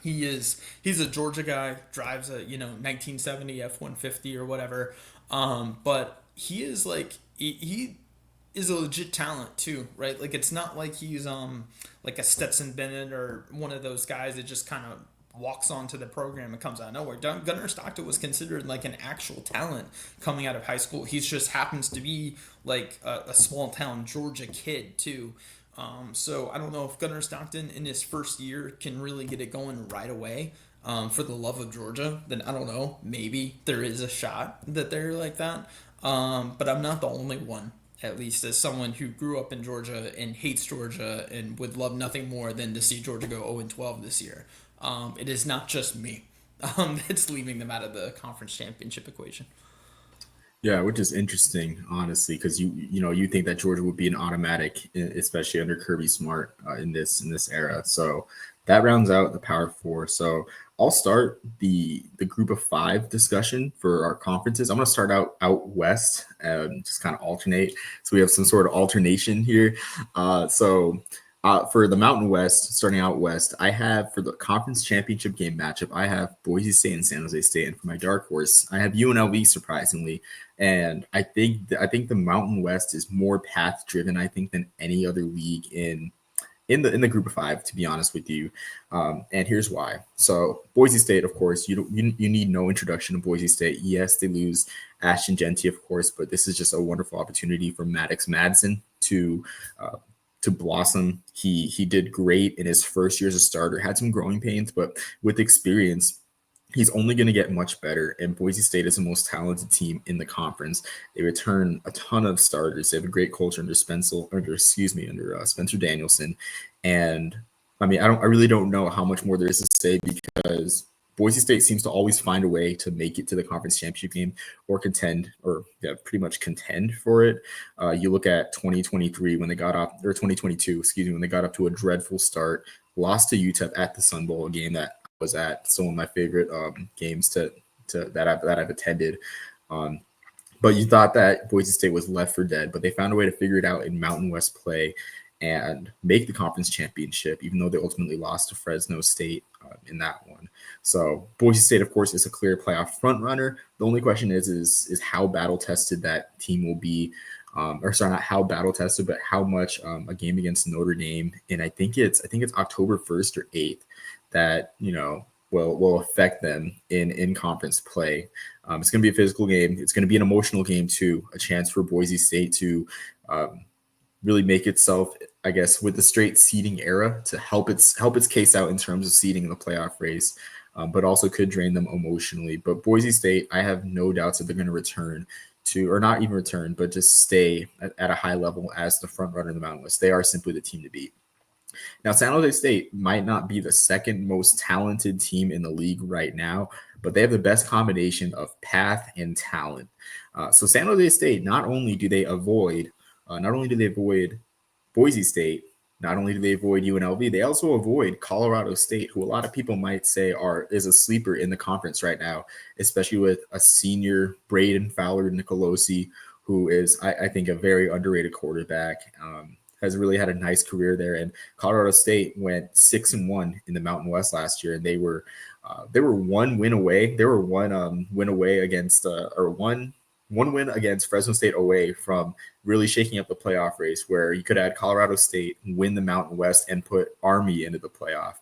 He's a Georgia guy, drives a 1970 F-150 or whatever. But he is like he is a legit talent too, right? Like it's not like he's like a Stetson Bennett or one of those guys that just kind of walks onto the program and comes out of nowhere. Gunnar Stockton was considered like an actual talent coming out of high school. He just happens to be like a small town Georgia kid too. So I don't know if Gunnar Stockton in his first year can really get it going right away. For the love of Georgia, then I don't know. Maybe there is a shot that they're like that. But I'm not the only one. At least as someone who grew up in Georgia and hates Georgia and would love nothing more than to see Georgia go 0-12 this year. It is not just me that's leaving them out of the conference championship equation. yeah, which is interesting, honestly, because you think that Georgia would be an automatic, especially under Kirby Smart in this era. So that rounds out the Power Four. So I'll start the group of five discussion for our conferences. I'm going to start out west and just kind of alternate. So we have some sort of alternation here. For the Mountain West, starting out west, I have for the conference championship game matchup, I have Boise State and San Jose State, and for my dark horse, I have UNLV surprisingly. And I think the Mountain West is more path driven, I think, than any other league in the group of five, to be honest with you. And here's why. So Boise State, of course, you need no introduction to Boise State. Yes, they lose Ashton Genty, of course, but this is just a wonderful opportunity for Maddox Madsen to blossom. He did great in his first year as a starter, had some growing pains, but with experience, he's only going to get much better. And Boise State is the most talented team in the conference. They return a ton of starters. They have a great culture under Spencer Danielson. And I mean, I really don't know how much more there is to say because Boise State seems to always find a way to make it to the conference championship game or pretty much contend for it. You look at 2023 when they got up, or 2022, excuse me, when they got up to a dreadful start, lost to UTEP at the Sun Bowl, a game that was at some of my favorite games that I've attended. But you thought that Boise State was left for dead, but they found a way to figure it out in Mountain West play and make the conference championship, even though they ultimately lost to Fresno State in that one. So Boise State, of course, is a clear playoff front runner. The only question is how battle tested that team will be. Not how battle tested, but how much a game against Notre Dame, and I think it's October 1st or 8th that will affect them in conference play. It's going to be a physical game. It's going to be an emotional game too. A chance for Boise State to really make itself, I guess, with the straight seeding era to help its case out in terms of seeding in the playoff race, but also could drain them emotionally. But Boise State, I have no doubts that they're going to return to, or not even return, but just stay at a high level as the front runner in the Mountain West. They are simply the team to beat. Now, San Jose State might not be the second most talented team in the league right now, but they have the best combination of path and talent. So San Jose State, not only do they avoid Boise State, not only do they avoid UNLV, they also avoid Colorado State, who a lot of people might say is a sleeper in the conference right now, especially with a senior Braden Fowler Nicolosi, who is, I think, a very underrated quarterback. Has really had a nice career there. And Colorado State went 6-1 in the Mountain West last year, and they were one win away. They were one win away against one win against Fresno State away from really shaking up the playoff race, where you could add Colorado State, win the Mountain West, and put Army into the playoff.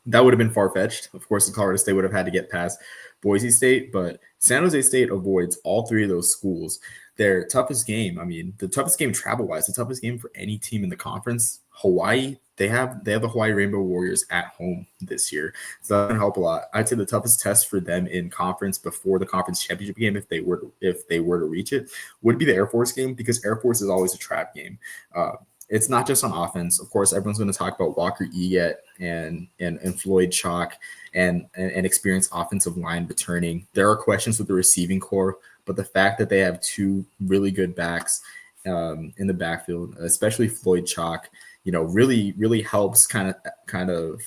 That would have been far-fetched. Of course, the Colorado State would have had to get past Boise State, but San Jose State avoids all three of those schools. Their toughest game, the toughest game travel-wise, the toughest game for any team in the conference, Hawaii, they have the Hawaii Rainbow Warriors at home this year. So that's going to help a lot. I'd say the toughest test for them in conference before the conference championship game, if they were to reach it, would be the Air Force game, because Air Force is always a trap game. It's not just on offense. Of course, everyone's going to talk about Walker Eget and Floyd Chalk and experienced offensive line returning. There are questions with the receiving core, but the fact that they have two really good backs in the backfield, especially Floyd Chalk, really helps kind of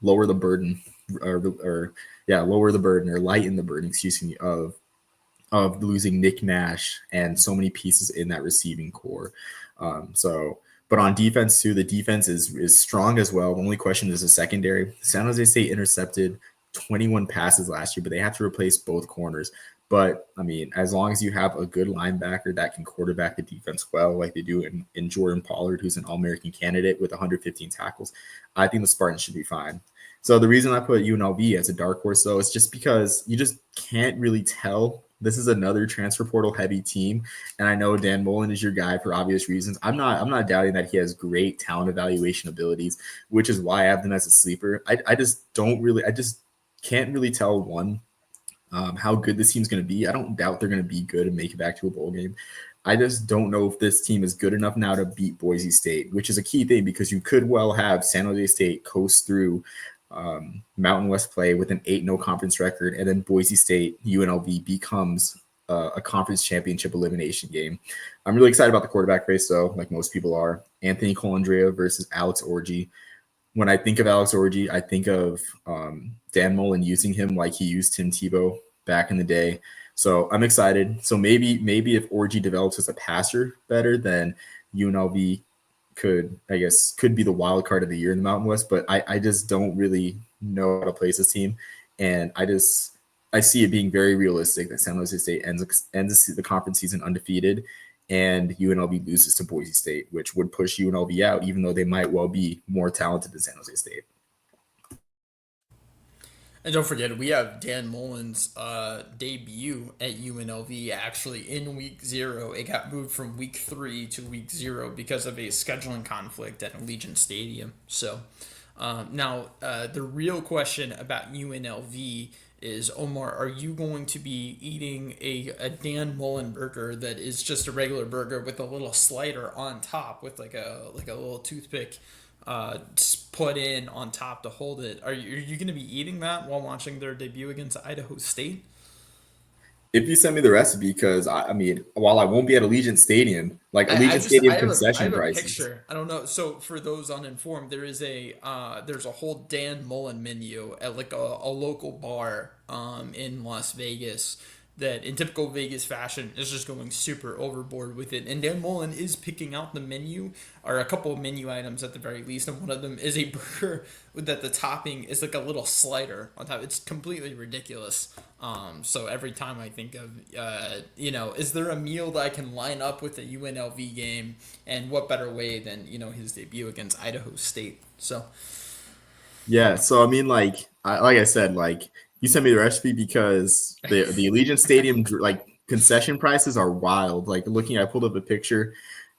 lower the burden lower the burden or lighten the burden, excuse me, of losing Nick Nash and so many pieces in that receiving core. But on defense too, the defense is strong as well. The only question is the secondary. San Jose State intercepted 21 passes last year, but they have to replace both corners. But as long as you have a good linebacker that can quarterback the defense well, like they do in Jordan Pollard, who's an All-American candidate with 115 tackles, I think the Spartans should be fine. So the reason I put UNLV as a dark horse, though, is just because you just can't really tell. This is another transfer portal heavy team, and I know Dan Mullen is your guy for obvious reasons. I'm not doubting that he has great talent evaluation abilities, which is why I have them as a sleeper. I just can't really tell how good this team's going to be. I don't doubt they're going to be good and make it back to a bowl game. I just don't know if this team is good enough now to beat Boise State, which is a key thing, because you could well have San Jose State coast through Mountain West play with an 8-0 conference record, and then Boise State UNLV becomes a conference championship elimination game. I'm really excited about the quarterback race, though, like most people are. Anthony Colandrea versus Alex Orji. when I think of Alex Orji, I think of Dan Mullen using him like he used Tim Tebow back in the day. So I'm excited. So maybe if Orji develops as a passer better, then UNLV could be the wild card of the year in the Mountain West. But I just don't really know how to place this team, and I see it being very realistic that San Jose State ends the conference season undefeated, and UNLV loses to Boise State, which would push UNLV out, even though they might well be more talented than San Jose State. And don't forget, we have Dan Mullen's debut at UNLV actually in week 0. It got moved from week 3 to week 0 because of a scheduling conflict at Allegiant Stadium. So now the real question about UNLV is, Omar, are you going to be eating a Dan Mullen burger that is just a regular burger with a little slider on top with like a little toothpick put in on top to hold it? Are you going to be eating that while watching their debut against Idaho State? If you send me the recipe, because I mean, while I won't be at Allegiant Stadium, like I Allegiant just Stadium I concession have a prices. picture. I don't know. So for those uninformed, there's a whole Dan Mullen menu at like a local bar in Las Vegas that in typical Vegas fashion is just going super overboard with it. And Dan Mullen is picking out the menu, or a couple of menu items at the very least, and one of them is a burger that the topping is like a little slider on top. It's completely ridiculous. So every time I think of, is there a meal that I can line up with a UNLV game, and what better way than his debut against Idaho State? So Yeah, so I mean, like I said, like you sent me the recipe because the Allegiant Stadium like concession prices are wild. Like looking, I pulled up a picture.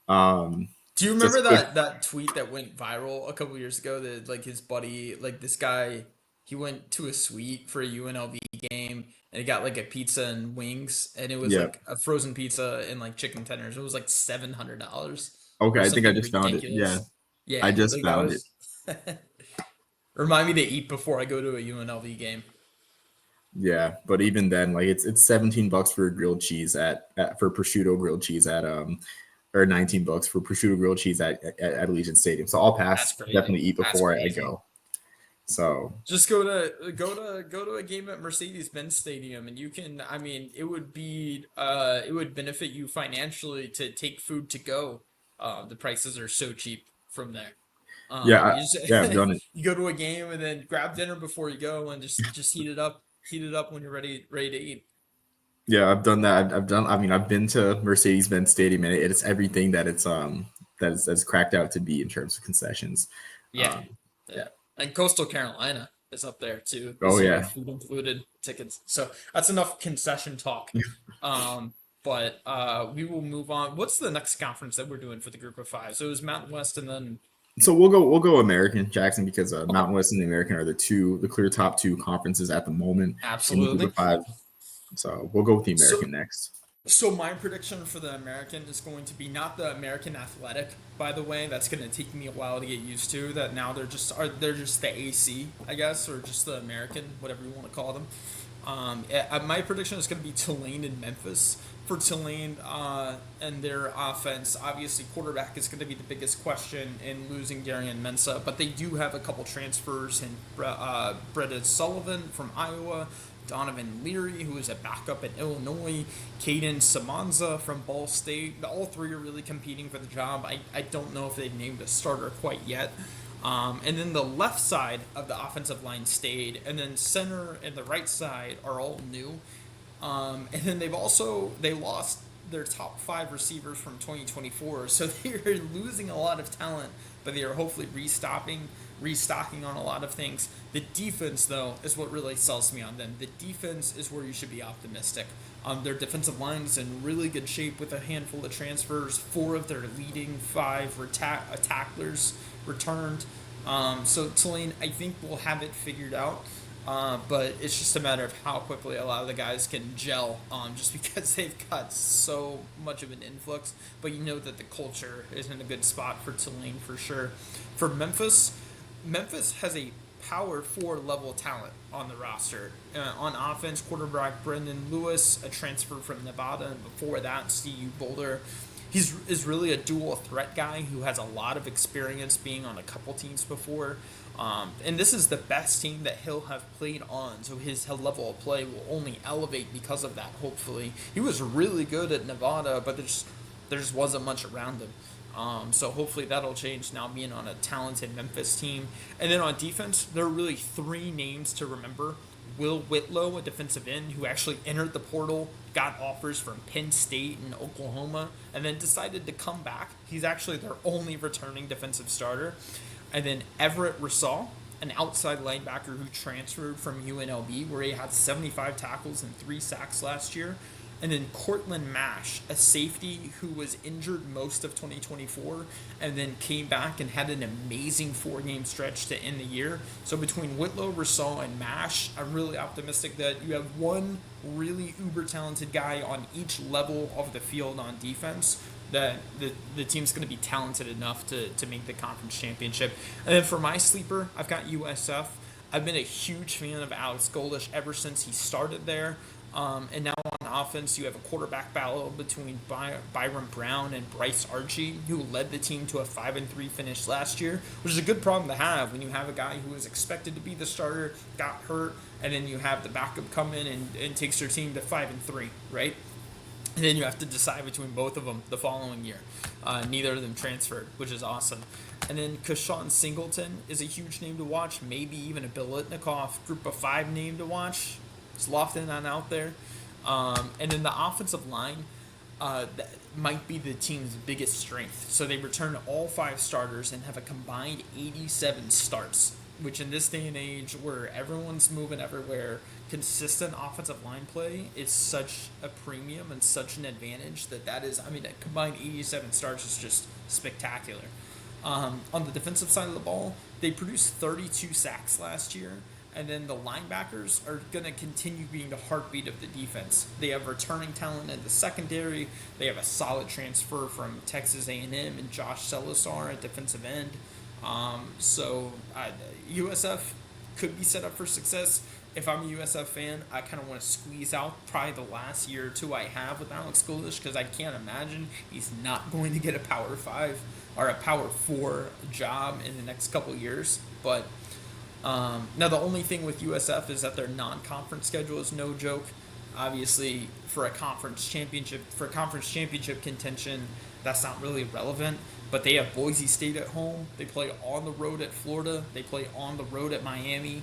Um, do you remember just quick, that tweet that went viral a couple years ago that like his buddy, like this guy, he went to a suite for a UNLV game and he got like a pizza and wings, and it was yeah. like a frozen pizza and like chicken tenders. It was like $700 Okay, or I think I something just found it. Yeah, ridiculous. I Yeah, just like that found it. was remind me to eat before I go to a UNLV game. Yeah, but even then, like it's $17 for a grilled cheese for prosciutto grilled cheese at or $19 for prosciutto grilled cheese at Allegiant Stadium. So I'll That's pass. crazy. Definitely eat That's before I crazy. go. So Just go to a game at Mercedes-Benz Stadium, and you can. I mean, it would benefit you financially to take food to go. The prices are so cheap from there. yeah, You just yeah, I've done it. you go to a game and then grab dinner before you go, and just heat it up when you're ready to eat. Yeah, I've done that. I've done. I mean, I've been to Mercedes-Benz Stadium, and it's everything that's cracked out to be in terms of concessions. Yeah, Um, yeah. yeah. And Coastal Carolina is up there too. Oh This you get yeah. food included tickets. So that's enough concession talk. Um, but we will move on. What's the next conference that we're doing for the group of five? So it was Mountain West and then So we'll go American Jackson because okay, Mountain West and the American are the clear top two conferences at the moment in the group absolutely. of five. So we'll go with the So American next. so my prediction for the American is going to be not the American Athletic, by the way. That's going to take me a while to get used to. That now they're just the AC, I guess, or just the American, whatever you want to call them. My prediction is going to be Tulane and Memphis. For Tulane and their offense, obviously quarterback is going to be the biggest question in losing Darian Mensa, but they do have a couple transfers in Bretta Sullivan from Iowa, Donovan Leary, who is a backup at Illinois, Caden Samanza from Ball State. All three are really competing for the job. I don't know if they've named a starter quite yet. And then the left side of the offensive line stayed, and then center and the right side are all new. And then they lost their top five receivers from 2024, so they are losing a lot of talent, but they are hopefully restocking on a lot of things. The defense, though, is what really sells me on them. The defense is where you should be optimistic. Their defensive line is in really good shape with a handful of transfers. Four of their leading five tacklers returned. So Tulane, I think, will have it figured out. But it's just a matter of how quickly a lot of the guys can gel, just because they've got so much of an influx. But you know that the culture is in a good spot for Tulane for sure. For Memphis, Memphis has a power four level talent on the roster. On offense, quarterback Brendan Lewis, a transfer from Nevada, and before that, CU Boulder. He's is really a dual threat guy who has a lot of experience being on a couple teams before. And this is the best team that he'll have played on, so his level of play will only elevate because of that. Hopefully, he was really good at Nevada, but there just wasn't much around him. So hopefully that'll change now being on a talented Memphis team. And then on defense, there are really three names to remember. Will Whitlow, a defensive end who actually entered the portal, got offers from Penn State and Oklahoma, and then decided to come back. He's actually their only returning defensive starter. And then Everett Rasaw, an outside linebacker who transferred from UNLV, where he had 75 tackles and 3 sacks last year. And then Cortland Mash, a safety who was injured most of 2024 and then came back and had an amazing 4 game stretch to end the year. So between Whitlow, Rasaw, and Mash, I'm really optimistic that you have one really uber talented guy on each level of the field on defense, that the team's going to be talented enough to make the conference championship. And then for my sleeper, I've got USF. I've been a huge fan of Alex Goldish ever since he started there. And now on offense, you have a quarterback battle between Byron Brown and Bryce Archie, who led the team to a 5-3 finish last year, which is a good problem to have when you have a guy who was expected to be the starter, got hurt, and then you have the backup come in and takes your team to 5-3, right? And then you have to decide between both of them the following year. Neither of them transferred, which is awesome. And then Kashawn Singleton is a huge name to watch. Maybe even a Biletnikoff group of 5 name to watch. It's Lofton on out there. And then the offensive line that might be the team's biggest strength. So they return all 5 starters and have a combined 87 starts, which in this day and age where everyone's moving everywhere, consistent offensive line play is such a premium and such an advantage that is, I mean, a combined 87 starts is just spectacular. On the defensive side of the ball, they produced 32 sacks last year, and then the linebackers are going to continue being the heartbeat of the defense. They have returning talent in the secondary. They have a solid transfer from Texas A&M and Josh Salazar at defensive end. So USF could be set up for success. If I'm a USF fan, I kind of want to squeeze out probably the last year or two I have with Alex Golesh, because I can't imagine he's not going to get a Power 5 or a Power 4 job in the next couple of years. But now the only thing with USF is that their non-conference schedule is no joke. Obviously, for conference championship contention, that's not really relevant. But they have Boise State at home. They play on the road at Florida. They play on the road at Miami.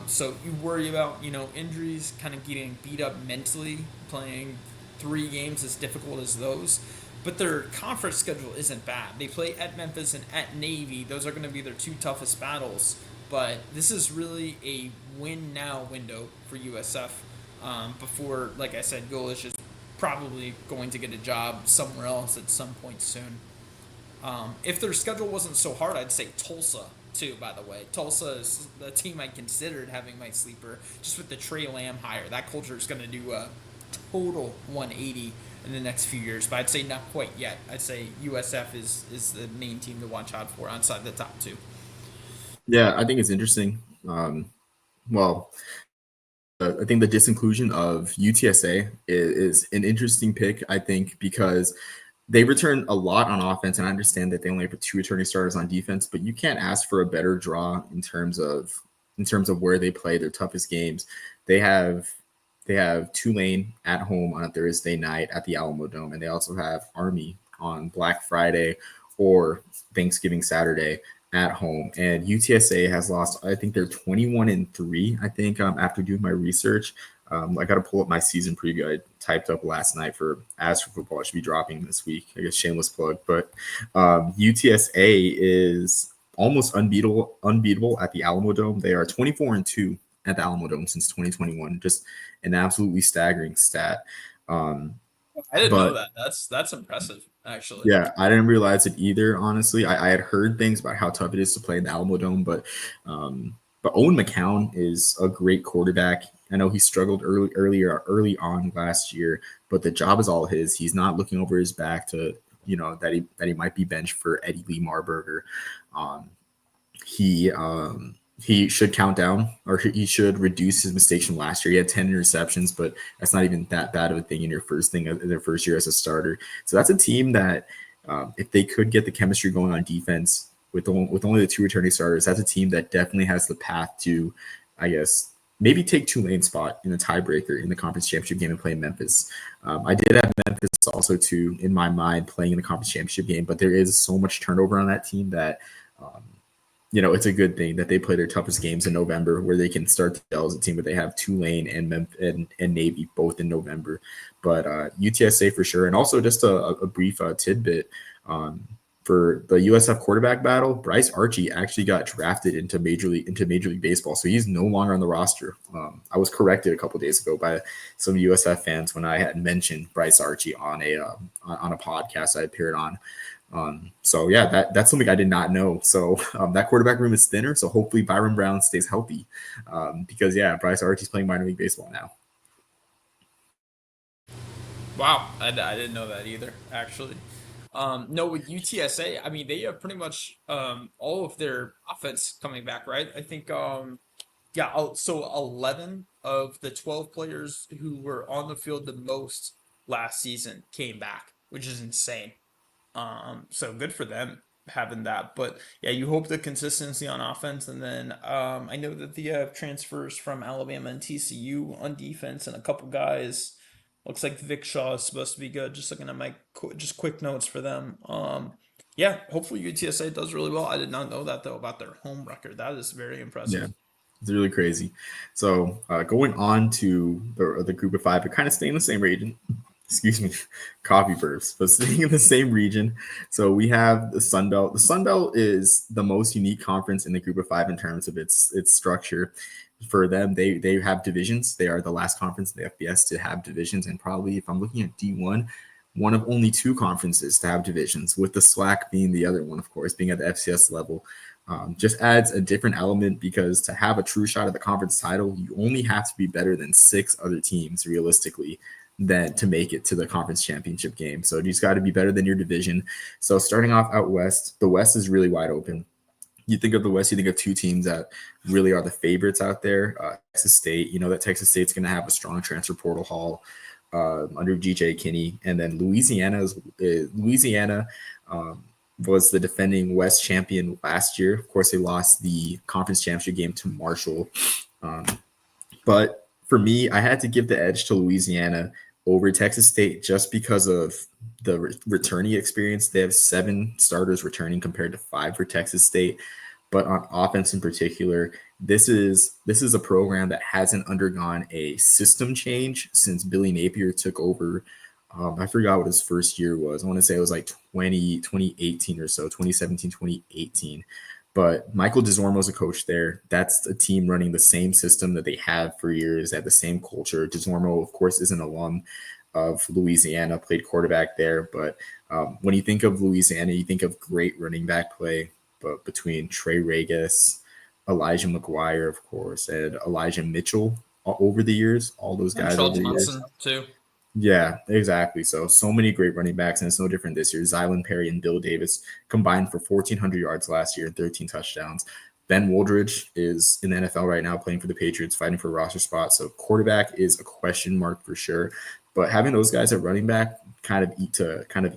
So you worry about injuries, kind of getting beat up mentally, playing 3 games as difficult as those. But their conference schedule isn't bad. They play at Memphis and at Navy. Those are going to be their 2 toughest battles. But this is really a win now window for USF, before, like I said, Golish is probably going to get a job somewhere else at some point soon. If their schedule wasn't so hard, I'd say Tulsa too. By the way, Tulsa is the team I considered having my sleeper, just with the Trey Lamb hire. That culture is going to do a total 180 in the next few years, but I'd say not quite yet. I'd say USF is the main team to watch out for outside the top 2. Yeah, I think it's interesting. Well, I think the disinclusion of UTSA is an interesting pick, I think, because they return a lot on offense, and I understand that they only have 2 returning starters on defense, but you can't ask for a better draw in terms of where they play their toughest games. They have Tulane at home on a Thursday night at the Alamo Dome, and they also have Army on Black Friday or Thanksgiving Saturday at home. And UTSA has lost, I think they're 21-3, I think, after doing my research. I got to pull up my season preview I typed up last night for As for Football. It should be dropping this week. I guess shameless plug. But UTSA is almost unbeatable at the Alamo Dome. They are 24-2 at the Alamo Dome since 2021. Just an absolutely staggering stat. I didn't know But that. That's impressive, actually. yeah, I didn't realize it either. Honestly, I had heard things about how tough it is to play in the Alamo Dome, but Owen McCown is a great quarterback. I know he struggled early on last year, but the job is all his. He's not looking over his back to that he might be benched for Eddie Lee Marburger. Um, he should count down, or he should reduce his mistakes from last year. He had 10 interceptions, but that's not even that bad of a thing in their first year as a starter. So that's a team that, if they could get the chemistry going on defense, with only the two returning starters, that's a team that definitely has the path to, I guess, maybe take Tulane's spot in the tiebreaker in the conference championship game and play Memphis. I did have Memphis also too in my mind playing in the conference championship game, but there is so much turnover on that team that um, it's a good thing that they play their toughest games in November, where they can start to gel as a team. But they have Tulane and Navy both in November. But UTSA for sure, and also just a brief tidbit. For the USF quarterback battle, Bryce Archie actually got drafted into Major League Baseball, so he's no longer on the roster. I was corrected a couple days ago by some USF fans when I had mentioned Bryce Archie on a podcast I appeared on. So yeah, that's something I did not know. So that quarterback room is thinner. So hopefully Byron Brown stays healthy, because yeah, Bryce Archie's playing minor league baseball now. Wow, I didn't know that either, actually. No, with UTSA, I mean, they have pretty much all of their offense coming back, right? I think, yeah, so 11 of the 12 players who were on the field the most last season came back, which is insane. So good for them having that. But yeah, you hope the consistency on offense, and then I know that they have transfers from Alabama and TCU on defense, and a couple guys. Looks like Vic Shaw is supposed to be good. Just looking at my just quick notes for them. Yeah, hopefully UTSA does really well. I did not know that though about their home record. That is very Yeah, impressive. it's really crazy. So going on to the group of five, but kind of staying in the same region. Excuse me, coffee burps, but staying in the same region. So we have the Sun Belt. The Sun Belt is the most unique conference in the group of five in terms of its structure. For them, they have divisions. They are the last conference in the FBS to have divisions, and probably, if I'm looking at D1, one of only two conferences to have divisions, with the SWAC being the other one, of course, being at the FCS level. Just adds a different element, because to have a true shot at the conference title, you only have to be better than six other teams realistically than to make it to the conference championship game. So you just got to be better than your division. So starting off out west, the West is really wide open. You think of the West, you think of two teams that really are the favorites out there. Texas State, you know that Texas State's going to have a strong transfer portal haul under GJ Kinney, and then Louisiana was the defending West champion last year. Of course, they lost the conference championship game to Marshall, um, but for me, I had to give the edge to Louisiana over Texas State just because of the returning experience. They have seven starters returning compared to five for Texas State. But on offense in particular, this is a program that hasn't undergone a system change since Billy Napier took over. I forgot what his first year was. I want to say it was like 2018 or so, 2017, 2018. But Michael DeZormo is a coach there. That's a team running the same system that they have for years, at the same culture. DeZormo, of course, is an alum of Louisiana, played quarterback there. But when you think of Louisiana, you think of great running back play, but between Trey Regis, Elijah McGuire, of course, and Elijah Mitchell over the years, all those And guys Charles over the years. Johnson too. Yeah, exactly. So many great running backs, and it's no different this year. Zylan Perry and Bill Davis combined for 1,400 yards last year and 13 touchdowns. Ben Woldridge is in the NFL right now, playing for the Patriots, fighting for a roster spot. So quarterback is a question mark for sure. But having those guys at running back kind of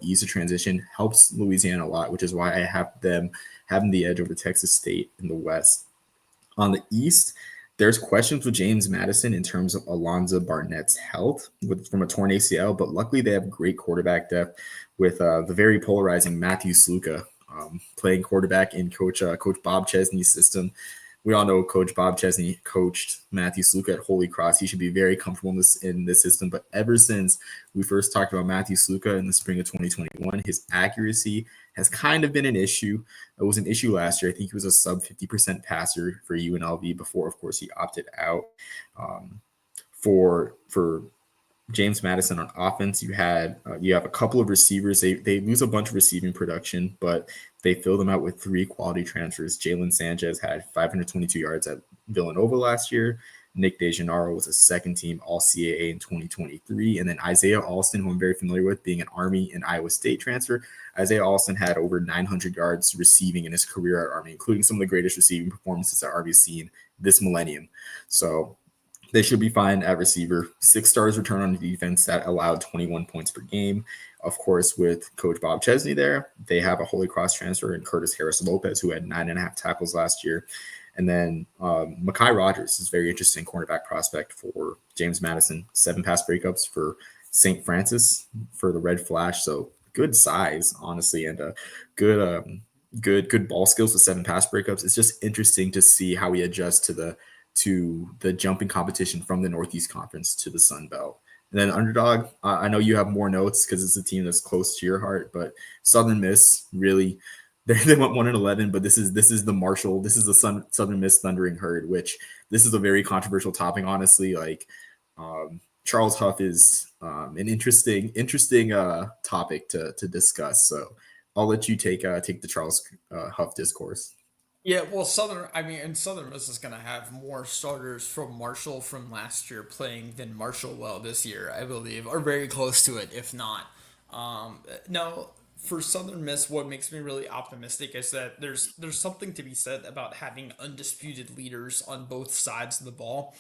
ease the transition helps Louisiana a lot, which is why I have them having the edge over Texas State in the West. On the East, there's questions with James Madison in terms of Alonzo Barnett's health from a torn ACL, but luckily they have great quarterback depth with the very polarizing Matthew Sluka playing quarterback in Coach Bob Chesney's system. We all know Coach Bob Chesney coached Matthew Sluka at Holy Cross. He should be very comfortable in this system. But ever since we first talked about Matthew Sluka in the spring of 2021, his accuracy has kind of been an issue. It was an issue last year. I think he was a sub 50% passer for UNLV before, of course, he opted out. For James Madison on offense, you have a couple of receivers. They lose a bunch of receiving production, but they fill them out with three quality transfers. Jalen Sanchez had 522 yards at Villanova last year. Nick DeGennaro was a second team All CAA in 2023. And then Isaiah Alston, who I'm very familiar with, being an Army and Iowa State transfer. Isaiah Alston had over 900 yards receiving in his career at Army, including some of the greatest receiving performances that Army's seen this millennium. So They should be fine at receiver. 6 stars return on defense that allowed 21 points per game. Of course, with Coach Bob Chesney there, they have a Holy Cross transfer in Curtis Harris Lopez, who had 9.5 tackles last year. And then Mekhi Rogers is a very interesting cornerback prospect for James Madison. 7 pass breakups for St. Francis for the Red Flash. So good size, honestly, and good, good ball skills with 7 pass breakups. It's just interesting to see how he adjusts to the jumping competition from the Northeast Conference to the Sun Belt. And then Underdog, I know you have more notes because it's a team that's close to your heart, but Southern Miss really they went 1-11, but this is the Marshall, this is the Southern Miss Thundering Herd, which this is a very controversial topic, honestly. Like Charles Huff is an interesting topic to discuss. So I'll let you take the Charles Huff discourse. Yeah, well, and Southern Miss is going to have more starters from Marshall from last year playing than Marshall will this year, I believe, or very close to it, if not. No, for Southern Miss, what makes me really optimistic is that there's something to be said about having undisputed leaders on both sides of the ball.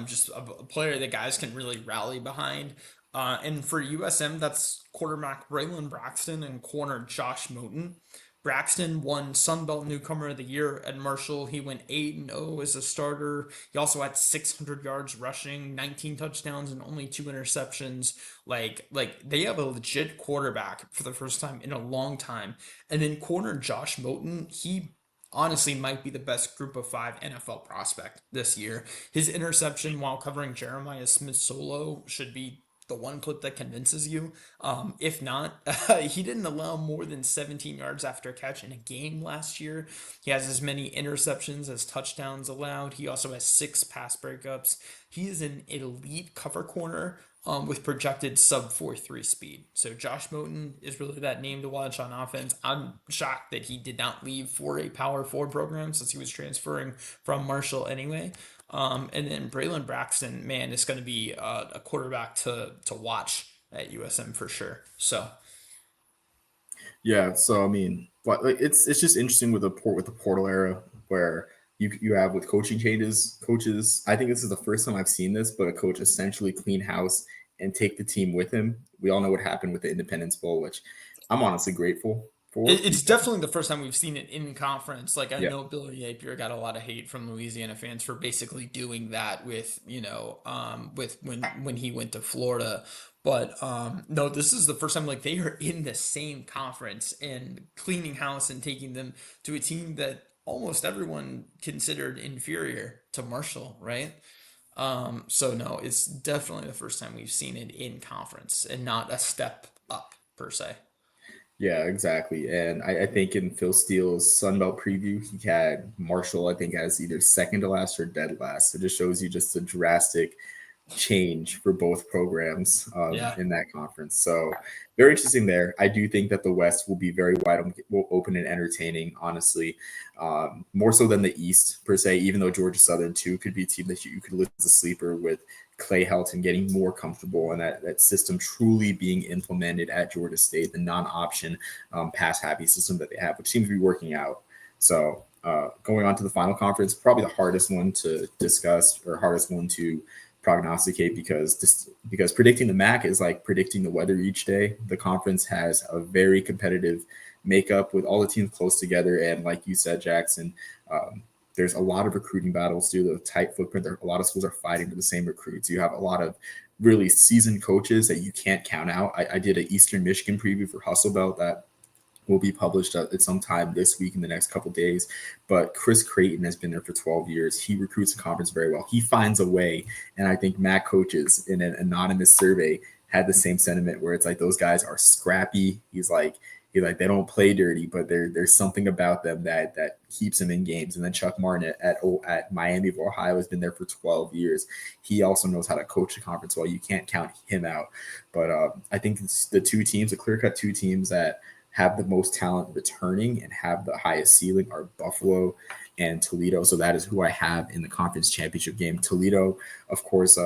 Just a player that guys can really rally behind. And for USM, that's quarterback Braylon Braxton and corner Josh Moten. Braxton won Sun Belt Newcomer of the Year at Marshall. He went 8-0 as a starter. He also had 600 yards rushing, 19 touchdowns, and only 2 interceptions. Like they have a legit quarterback for the first time in a long time. And then corner Josh Moten, he honestly might be the best group of five NFL prospect this year. His interception while covering Jeremiah Smith solo should be the one clip that convinces you. If not, he didn't allow more than 17 yards after a catch in a game last year. He has as many interceptions as touchdowns allowed. He also has 6 pass breakups. He is an elite cover corner with projected sub 4.3 speed. So Josh Moten is really that name to watch on offense. I'm shocked that he did not leave for a Power 4 program since he was transferring from Marshall anyway. And then Braylon Braxton, man, is going to be a quarterback to watch at USM for sure. So Yeah, so I mean, but like it's just interesting with the portal era where you have with coaching changes, coaches. I think this is the first time I've seen this, but a coach essentially clean house and take the team with him. We all know what happened with the Independence Bowl, which I'm honestly grateful for it's because definitely the first time we've seen it in conference. Like I yeah, know Billy Napier got a lot of hate from Louisiana fans for basically doing that with with when he went to Florida. But no, this is the first time like they are in the same conference and cleaning house and taking them to a team that almost everyone considered inferior to Marshall, right? So no, it's definitely the first time we've seen it in conference and not a step up per se. yeah, exactly. And I think in Phil Steele's Sunbelt preview, he had Marshall, I think, as either second to last or dead last. It just shows you just a drastic change for both programs Yeah. in that conference. So very interesting there. I do think that the West will be very wide open and entertaining, honestly, more so than the East per se. Even though Georgia Southern too could be a team that you could list as a sleeper with Clay Helton getting more comfortable and that system truly being implemented at Georgia State, the non-option pass happy system that they have, which seems to be working out. So going on to the final conference, probably the hardest one to discuss or hardest one to prognosticate because predicting the MAC is like predicting the weather each day. The conference has a very competitive makeup with all the teams close together, and like you said, Jackson, there's a lot of recruiting battles due to the tight footprint. There, a lot of schools are fighting for the same recruits. You have a lot of really seasoned coaches that you can't count out. I did an Eastern Michigan preview for Hustle Belt that will be published at some time this week in the next couple of days. But Chris Creighton has been there for 12 years. He recruits the conference very well. He finds a way. And I think MAC coaches in an anonymous survey had the same sentiment where it's like those guys are scrappy. He's like they don't play dirty, but there's something about them that keeps them in games. And then Chuck Martin at Miami of Ohio has been there for 12 years. He also knows how to coach the conference well. You can't count him out. But I think it's the clear cut two teams that have the most talent returning and have the highest ceiling are Buffalo and Toledo. So that is who I have in the conference championship game. Toledo, of course,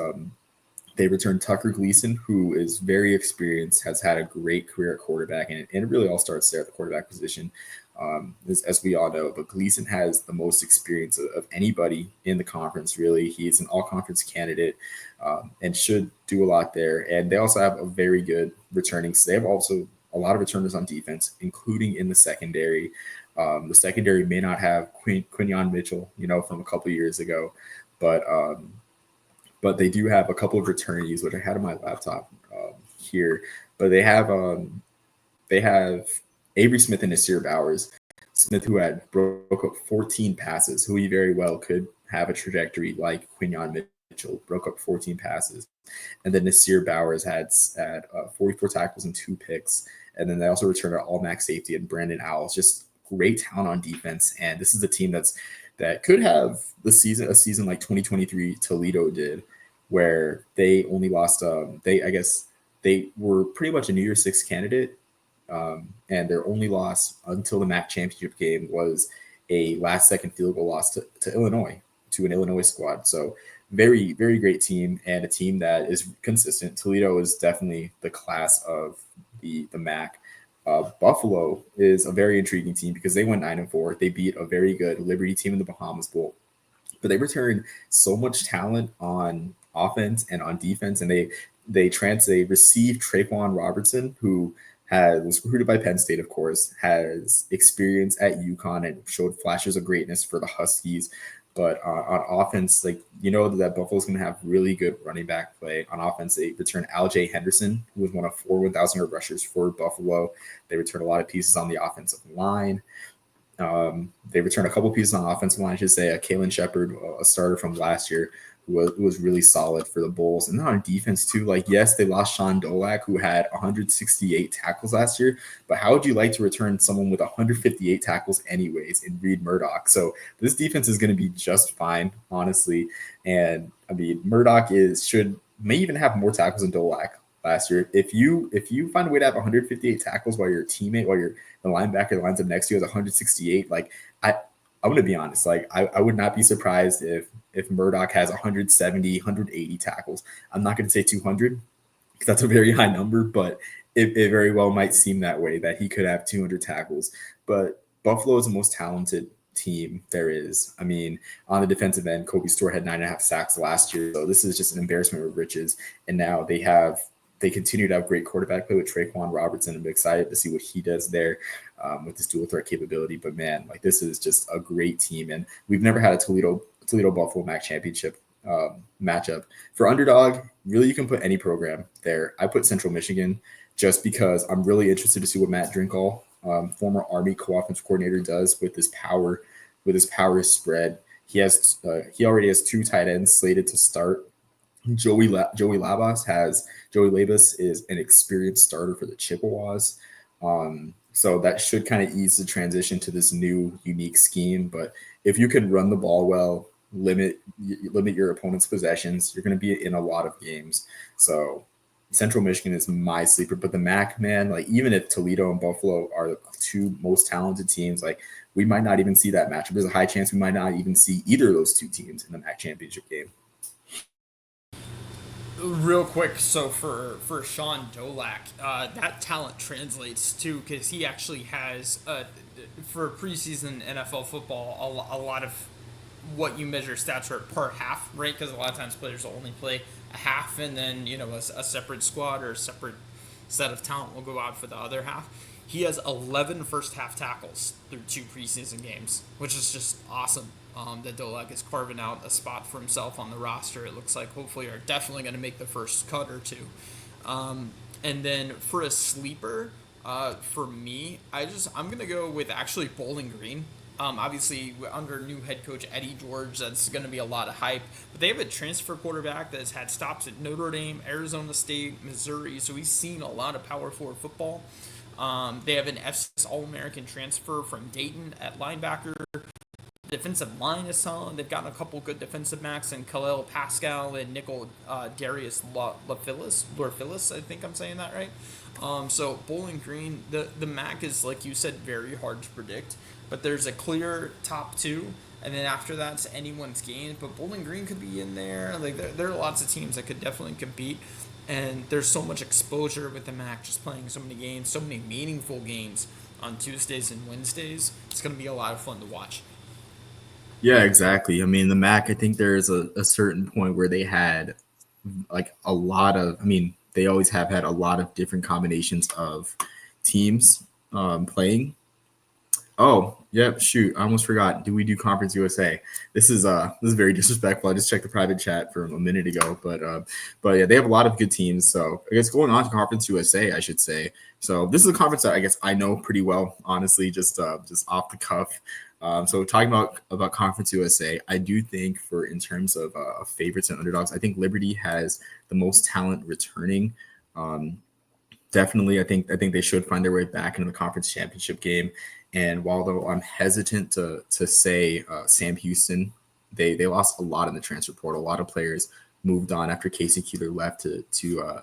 they returned Tucker Gleason, who is very experienced, has had a great career at quarterback, and it really all starts there at the quarterback position. as we all know. But Gleason has the most experience of anybody in the conference, really. He's an all conference candidate and should do a lot there. And they also have a very good returning. So they have also a lot of returners on defense, including in the secondary. The secondary may not have Quinion Mitchell, from a couple years ago, but but they do have a couple of returnees, which I had on my laptop here. But they have Avery Smith and Nasir Bowers. Smith, who had broke up 14 passes, who he very well could have a trajectory like Quinion Mitchell, broke up 14 passes. And then Nasir Bowers had 44 tackles and 2 picks. And then they also returned an all-max safety and Brandon Owls. Just great talent on defense. And this is a team that could have a season like 2023 Toledo did, where they only lost. I guess they were pretty much a New Year's Six candidate, and their only loss until the MAC championship game was a last-second field goal loss to Illinois, to an Illinois squad. So very, very great team, and a team that is consistent. Toledo is definitely the class of the MAC. Buffalo is a very intriguing team because they went 9-4. They beat a very good Liberty team in the Bahamas Bowl, but they returned so much talent on offense and on defense, and they received Traquan Robertson, who was recruited by Penn State, of course, has experience at UConn and showed flashes of greatness for the Huskies. But on offense, that Buffalo's going to have really good running back play. On offense, they return Aljay Henderson, who was one of 4 1,000-yard rushers for Buffalo. They return a lot of pieces on the offensive line. They return a couple pieces on the offensive line. I should say Kalen Shepard, a starter from last year, who was really solid for the Bulls. And then on defense, too, yes, they lost Sean Dolak, who had 168 tackles last year. But how would you like to return someone with 158 tackles anyways in Reed Murdoch? So this defense is going to be just fine, honestly. And, I mean, Murdoch may even have more tackles than Dolak last year. If you find a way to have 158 tackles while your the linebacker that lines up next to you has 168, I'm going to be honest. I would not be surprised if Murdoch has 170, 180 tackles. I'm not going to say 200 because that's a very high number, but it very well might seem that way, that he could have 200 tackles. But Buffalo is the most talented team there is. I mean, on the defensive end, Kobe Stewart had 9.5 sacks last year. So this is just an embarrassment with riches. And now they continue to have great quarterback play with Traquan Robertson. I'm excited to see what he does there with his dual threat capability. But man, this is just a great team. And we've never had a Toledo Buffalo MAC championship matchup. For underdog, really, you can put any program there. I put Central Michigan just because I'm really interested to see what Matt Drinkall, former Army co-offensive coordinator, does with his power spread. He already has 2 tight ends slated to start. Joey Labas is an experienced starter for the Chippewas. So that should kind of ease the transition to this new unique scheme. But if you can run the ball well, limit your opponent's possessions, you're going to be in a lot of games. So Central Michigan is my sleeper. But the MAC, man, even if Toledo and Buffalo are the 2 most talented teams, we might not even see that matchup. There's a high chance we might not even see either of those 2 teams in the MAC championship game. Real quick, so for Sean Dolak, that talent translates too, because he actually has for preseason NFL football a lot of what you measure stats are per half, right? Because a lot of times players will only play a half, and then a separate squad or a separate set of talent will go out for the other half. He has 11 first half tackles through 2 preseason games, which is just awesome. That Dolak is carving out a spot for himself on the roster. It looks like hopefully are definitely going to make the first cut or 2. And then for a sleeper, for me, I'm going to go with actually Bowling Green. Obviously, under new head coach Eddie George, that's going to be a lot of hype. But they have a transfer quarterback that has had stops at Notre Dame, Arizona State, Missouri. So he's seen a lot of Power 4 football. They have an FCS All-American transfer from Dayton at linebacker. Defensive line is solid. They've gotten a couple good defensive backs in Khalil Pascal and Nickel Darius Lorfilis. I think I'm saying that right. So Bowling Green, the MAC is, like you said, very hard to predict. But there's a clear top 2, and then after that's anyone's game. But Bowling Green could be in there. There are lots of teams that could definitely compete. And there's so much exposure with the MAC, just playing so many games, so many meaningful games. on Tuesdays and Wednesdays. It's going to be a lot of fun to watch. Yeah, exactly. I mean, the MAC, I think there's a certain point where they had like a lot of, I mean, they always have had a lot of different combinations of teams playing. Oh, yep. Shoot, I almost forgot. Do we do Conference USA? This is very disrespectful. I just checked the private chat from a minute ago, but yeah, they have a lot of good teams. So I guess going on to Conference USA, I should say. So this is a conference that I guess I know pretty well, honestly, just off the cuff. So talking about Conference USA, I do think for in terms of favorites and underdogs, I think Liberty has the most talent returning. Um, Definitely, I think they should find their way back into the conference championship game. And while though I'm hesitant to say Sam Houston, they lost a lot in the transfer portal. A lot of players moved on after Casey Keeler left to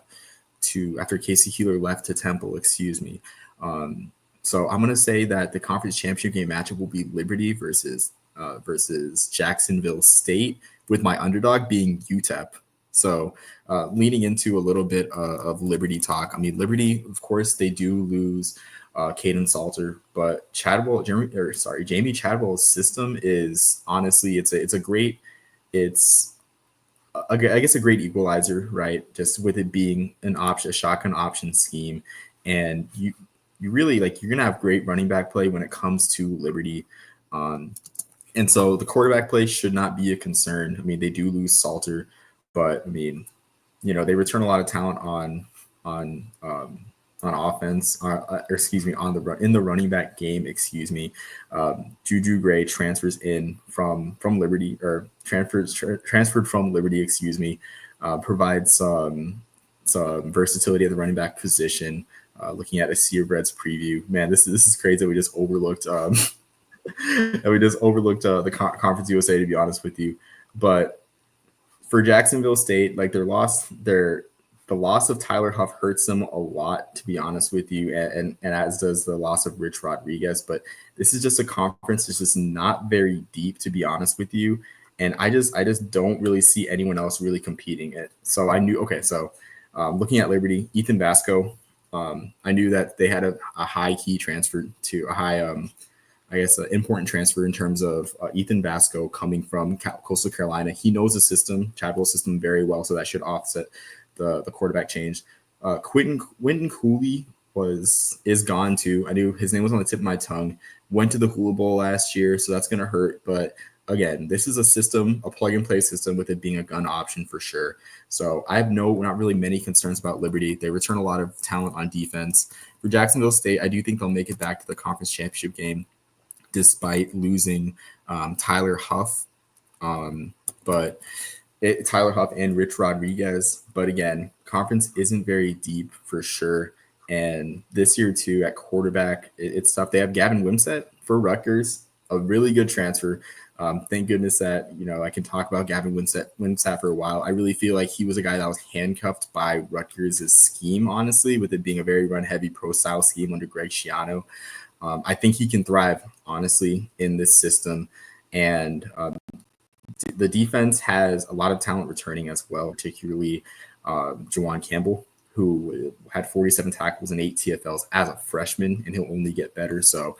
after Casey Keeler left to Temple. Excuse me. So I'm gonna say that the conference championship game matchup will be Liberty versus Jacksonville State, with my underdog being UTEP. So leaning into a little bit of Liberty talk. I mean, Liberty, of course, they do lose Caden Salter, but Jamie Chadwell's system is honestly, it's a great, it's I guess a great equalizer, right? Just with it being an option, a shotgun option scheme, and you really like you're gonna have great running back play when it comes to Liberty. Um, and so the quarterback play should not be a concern. I mean, they do lose Salter, but I mean, they return a lot of talent on on offense, or excuse me, on the in the running back game. Excuse me, Juju Gray transfers in from Liberty, or transferred from Liberty. Excuse me, provides some versatility at the running back position. Looking at a Sea of Reds preview, man, this is crazy that we just overlooked the Conference USA, to be honest with you. But for Jacksonville State, like the loss of Tyler Huff hurts them a lot, to be honest with you, and as does the loss of Rich Rodriguez. But this is just a conference that's just not very deep, to be honest with you. And I just don't really see anyone else really competing it. So I knew okay, so looking at Liberty, Ethan Vasco, I knew that they had a high key transfer to a high I guess, an important transfer in terms of Ethan Vasco coming from Coastal Carolina. He knows the system, Chadwell's system, very well, so that should offset the quarterback change. Quentin Cooley is gone too. I knew his name was on the tip of my tongue. Went to the Hula Bowl last year, so that's going to hurt. But again, this is a system, a plug and play system, with it being a gun option for sure. So I have not really many concerns about Liberty. They return a lot of talent on defense. For Jacksonville State, I do think they'll make it back to the conference championship game despite losing Tyler Huff. But Tyler Huff and Rich Rodriguez. But again, conference isn't very deep for sure. And this year, too, at quarterback, it's tough. They have Gavin Wimsatt for Rutgers, a really good transfer. Thank goodness that, I can talk about Gavin Wimsatt for a while. I really feel like he was a guy that was handcuffed by Rutgers' scheme, honestly, with it being a very run-heavy pro-style scheme under Greg Schiano. I think he can thrive, honestly, in this system. And the defense has a lot of talent returning as well, particularly Jawan Campbell, who had 47 tackles and 8 TFLs as a freshman, and he'll only get better. So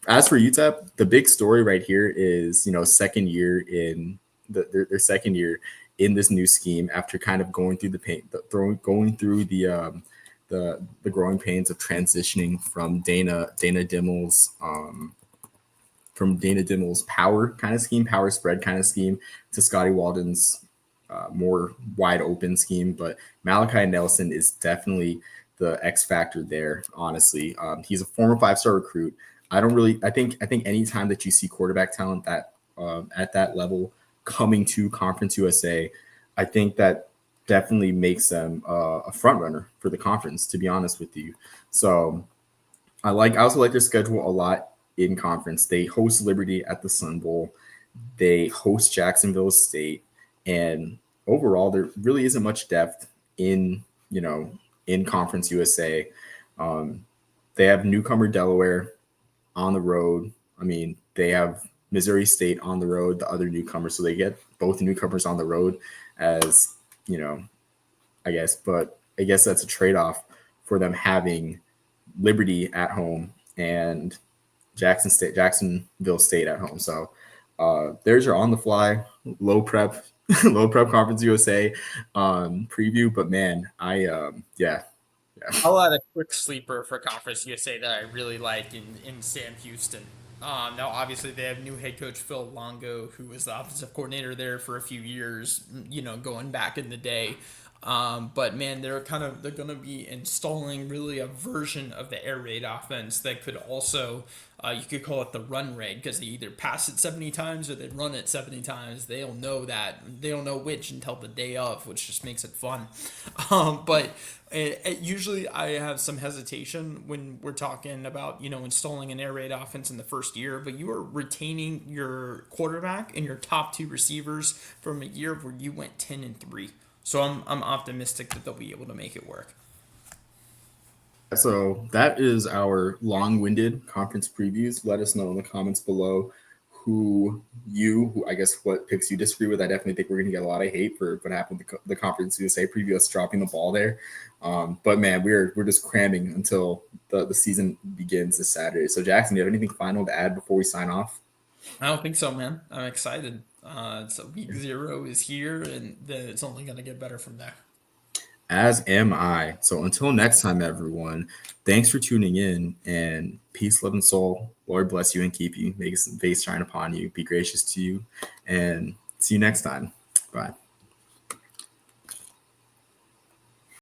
as for UTEP, the big story right here is, second year in their second year in this new scheme after kind of going through the pain, going through the growing pains of transitioning from Dana Dimmel's power kind of scheme, power spread kind of scheme, to Scotty Walden's more wide open scheme. But Malachi Nelson is definitely the X factor there. Honestly, he's a former 5-star recruit. I think anytime that you see quarterback talent that at that level coming to Conference USA, I think that definitely makes them a front runner for the conference, to be honest with you. So I also like their schedule a lot in conference. They host Liberty at the Sun Bowl. They host Jacksonville State, and overall, there really isn't much depth in Conference USA. They have newcomer Delaware on the road. I mean, they have Missouri State on the road, the other newcomers, so they get both newcomers on the road as I guess. But I guess that's a trade-off for them having Liberty at home and Jacksonville State at home. So there's your on the fly low prep low prep Conference USA preview. But man, yeah. I'll add a quick sleeper for Conference USA that I really like in Sam Houston. Now, obviously, they have new head coach Phil Longo, who was the offensive coordinator there for a few years, going back in the day. But man, they're gonna be installing really a version of the air raid offense that could also you could call it the run raid because they either pass it 70 times or they run it 70 times. They don't know which until the day of, which just makes it fun. But usually I have some hesitation when we're talking about installing an air raid offense in the first year, but you are retaining your quarterback and your top two receivers from a year where you went 10-3. So I'm optimistic that they'll be able to make it work. So that is our long-winded conference previews. Let us know in the comments below who I guess what picks you disagree with. I definitely think we're going to get a lot of hate for what happened with the Conference USA preview, us dropping the ball there. But man, we're just cramming until the season begins this Saturday. So Jackson, do you have anything final to add before we sign off? I don't think so, man. I'm excited. So week 0 is here, and then it's only going to get better from there. As am I. So until next time, everyone, thanks for tuning in, and peace, love, and soul. Lord bless you and keep you. Make his face shine upon you. Be gracious to you, and see you next time. Bye.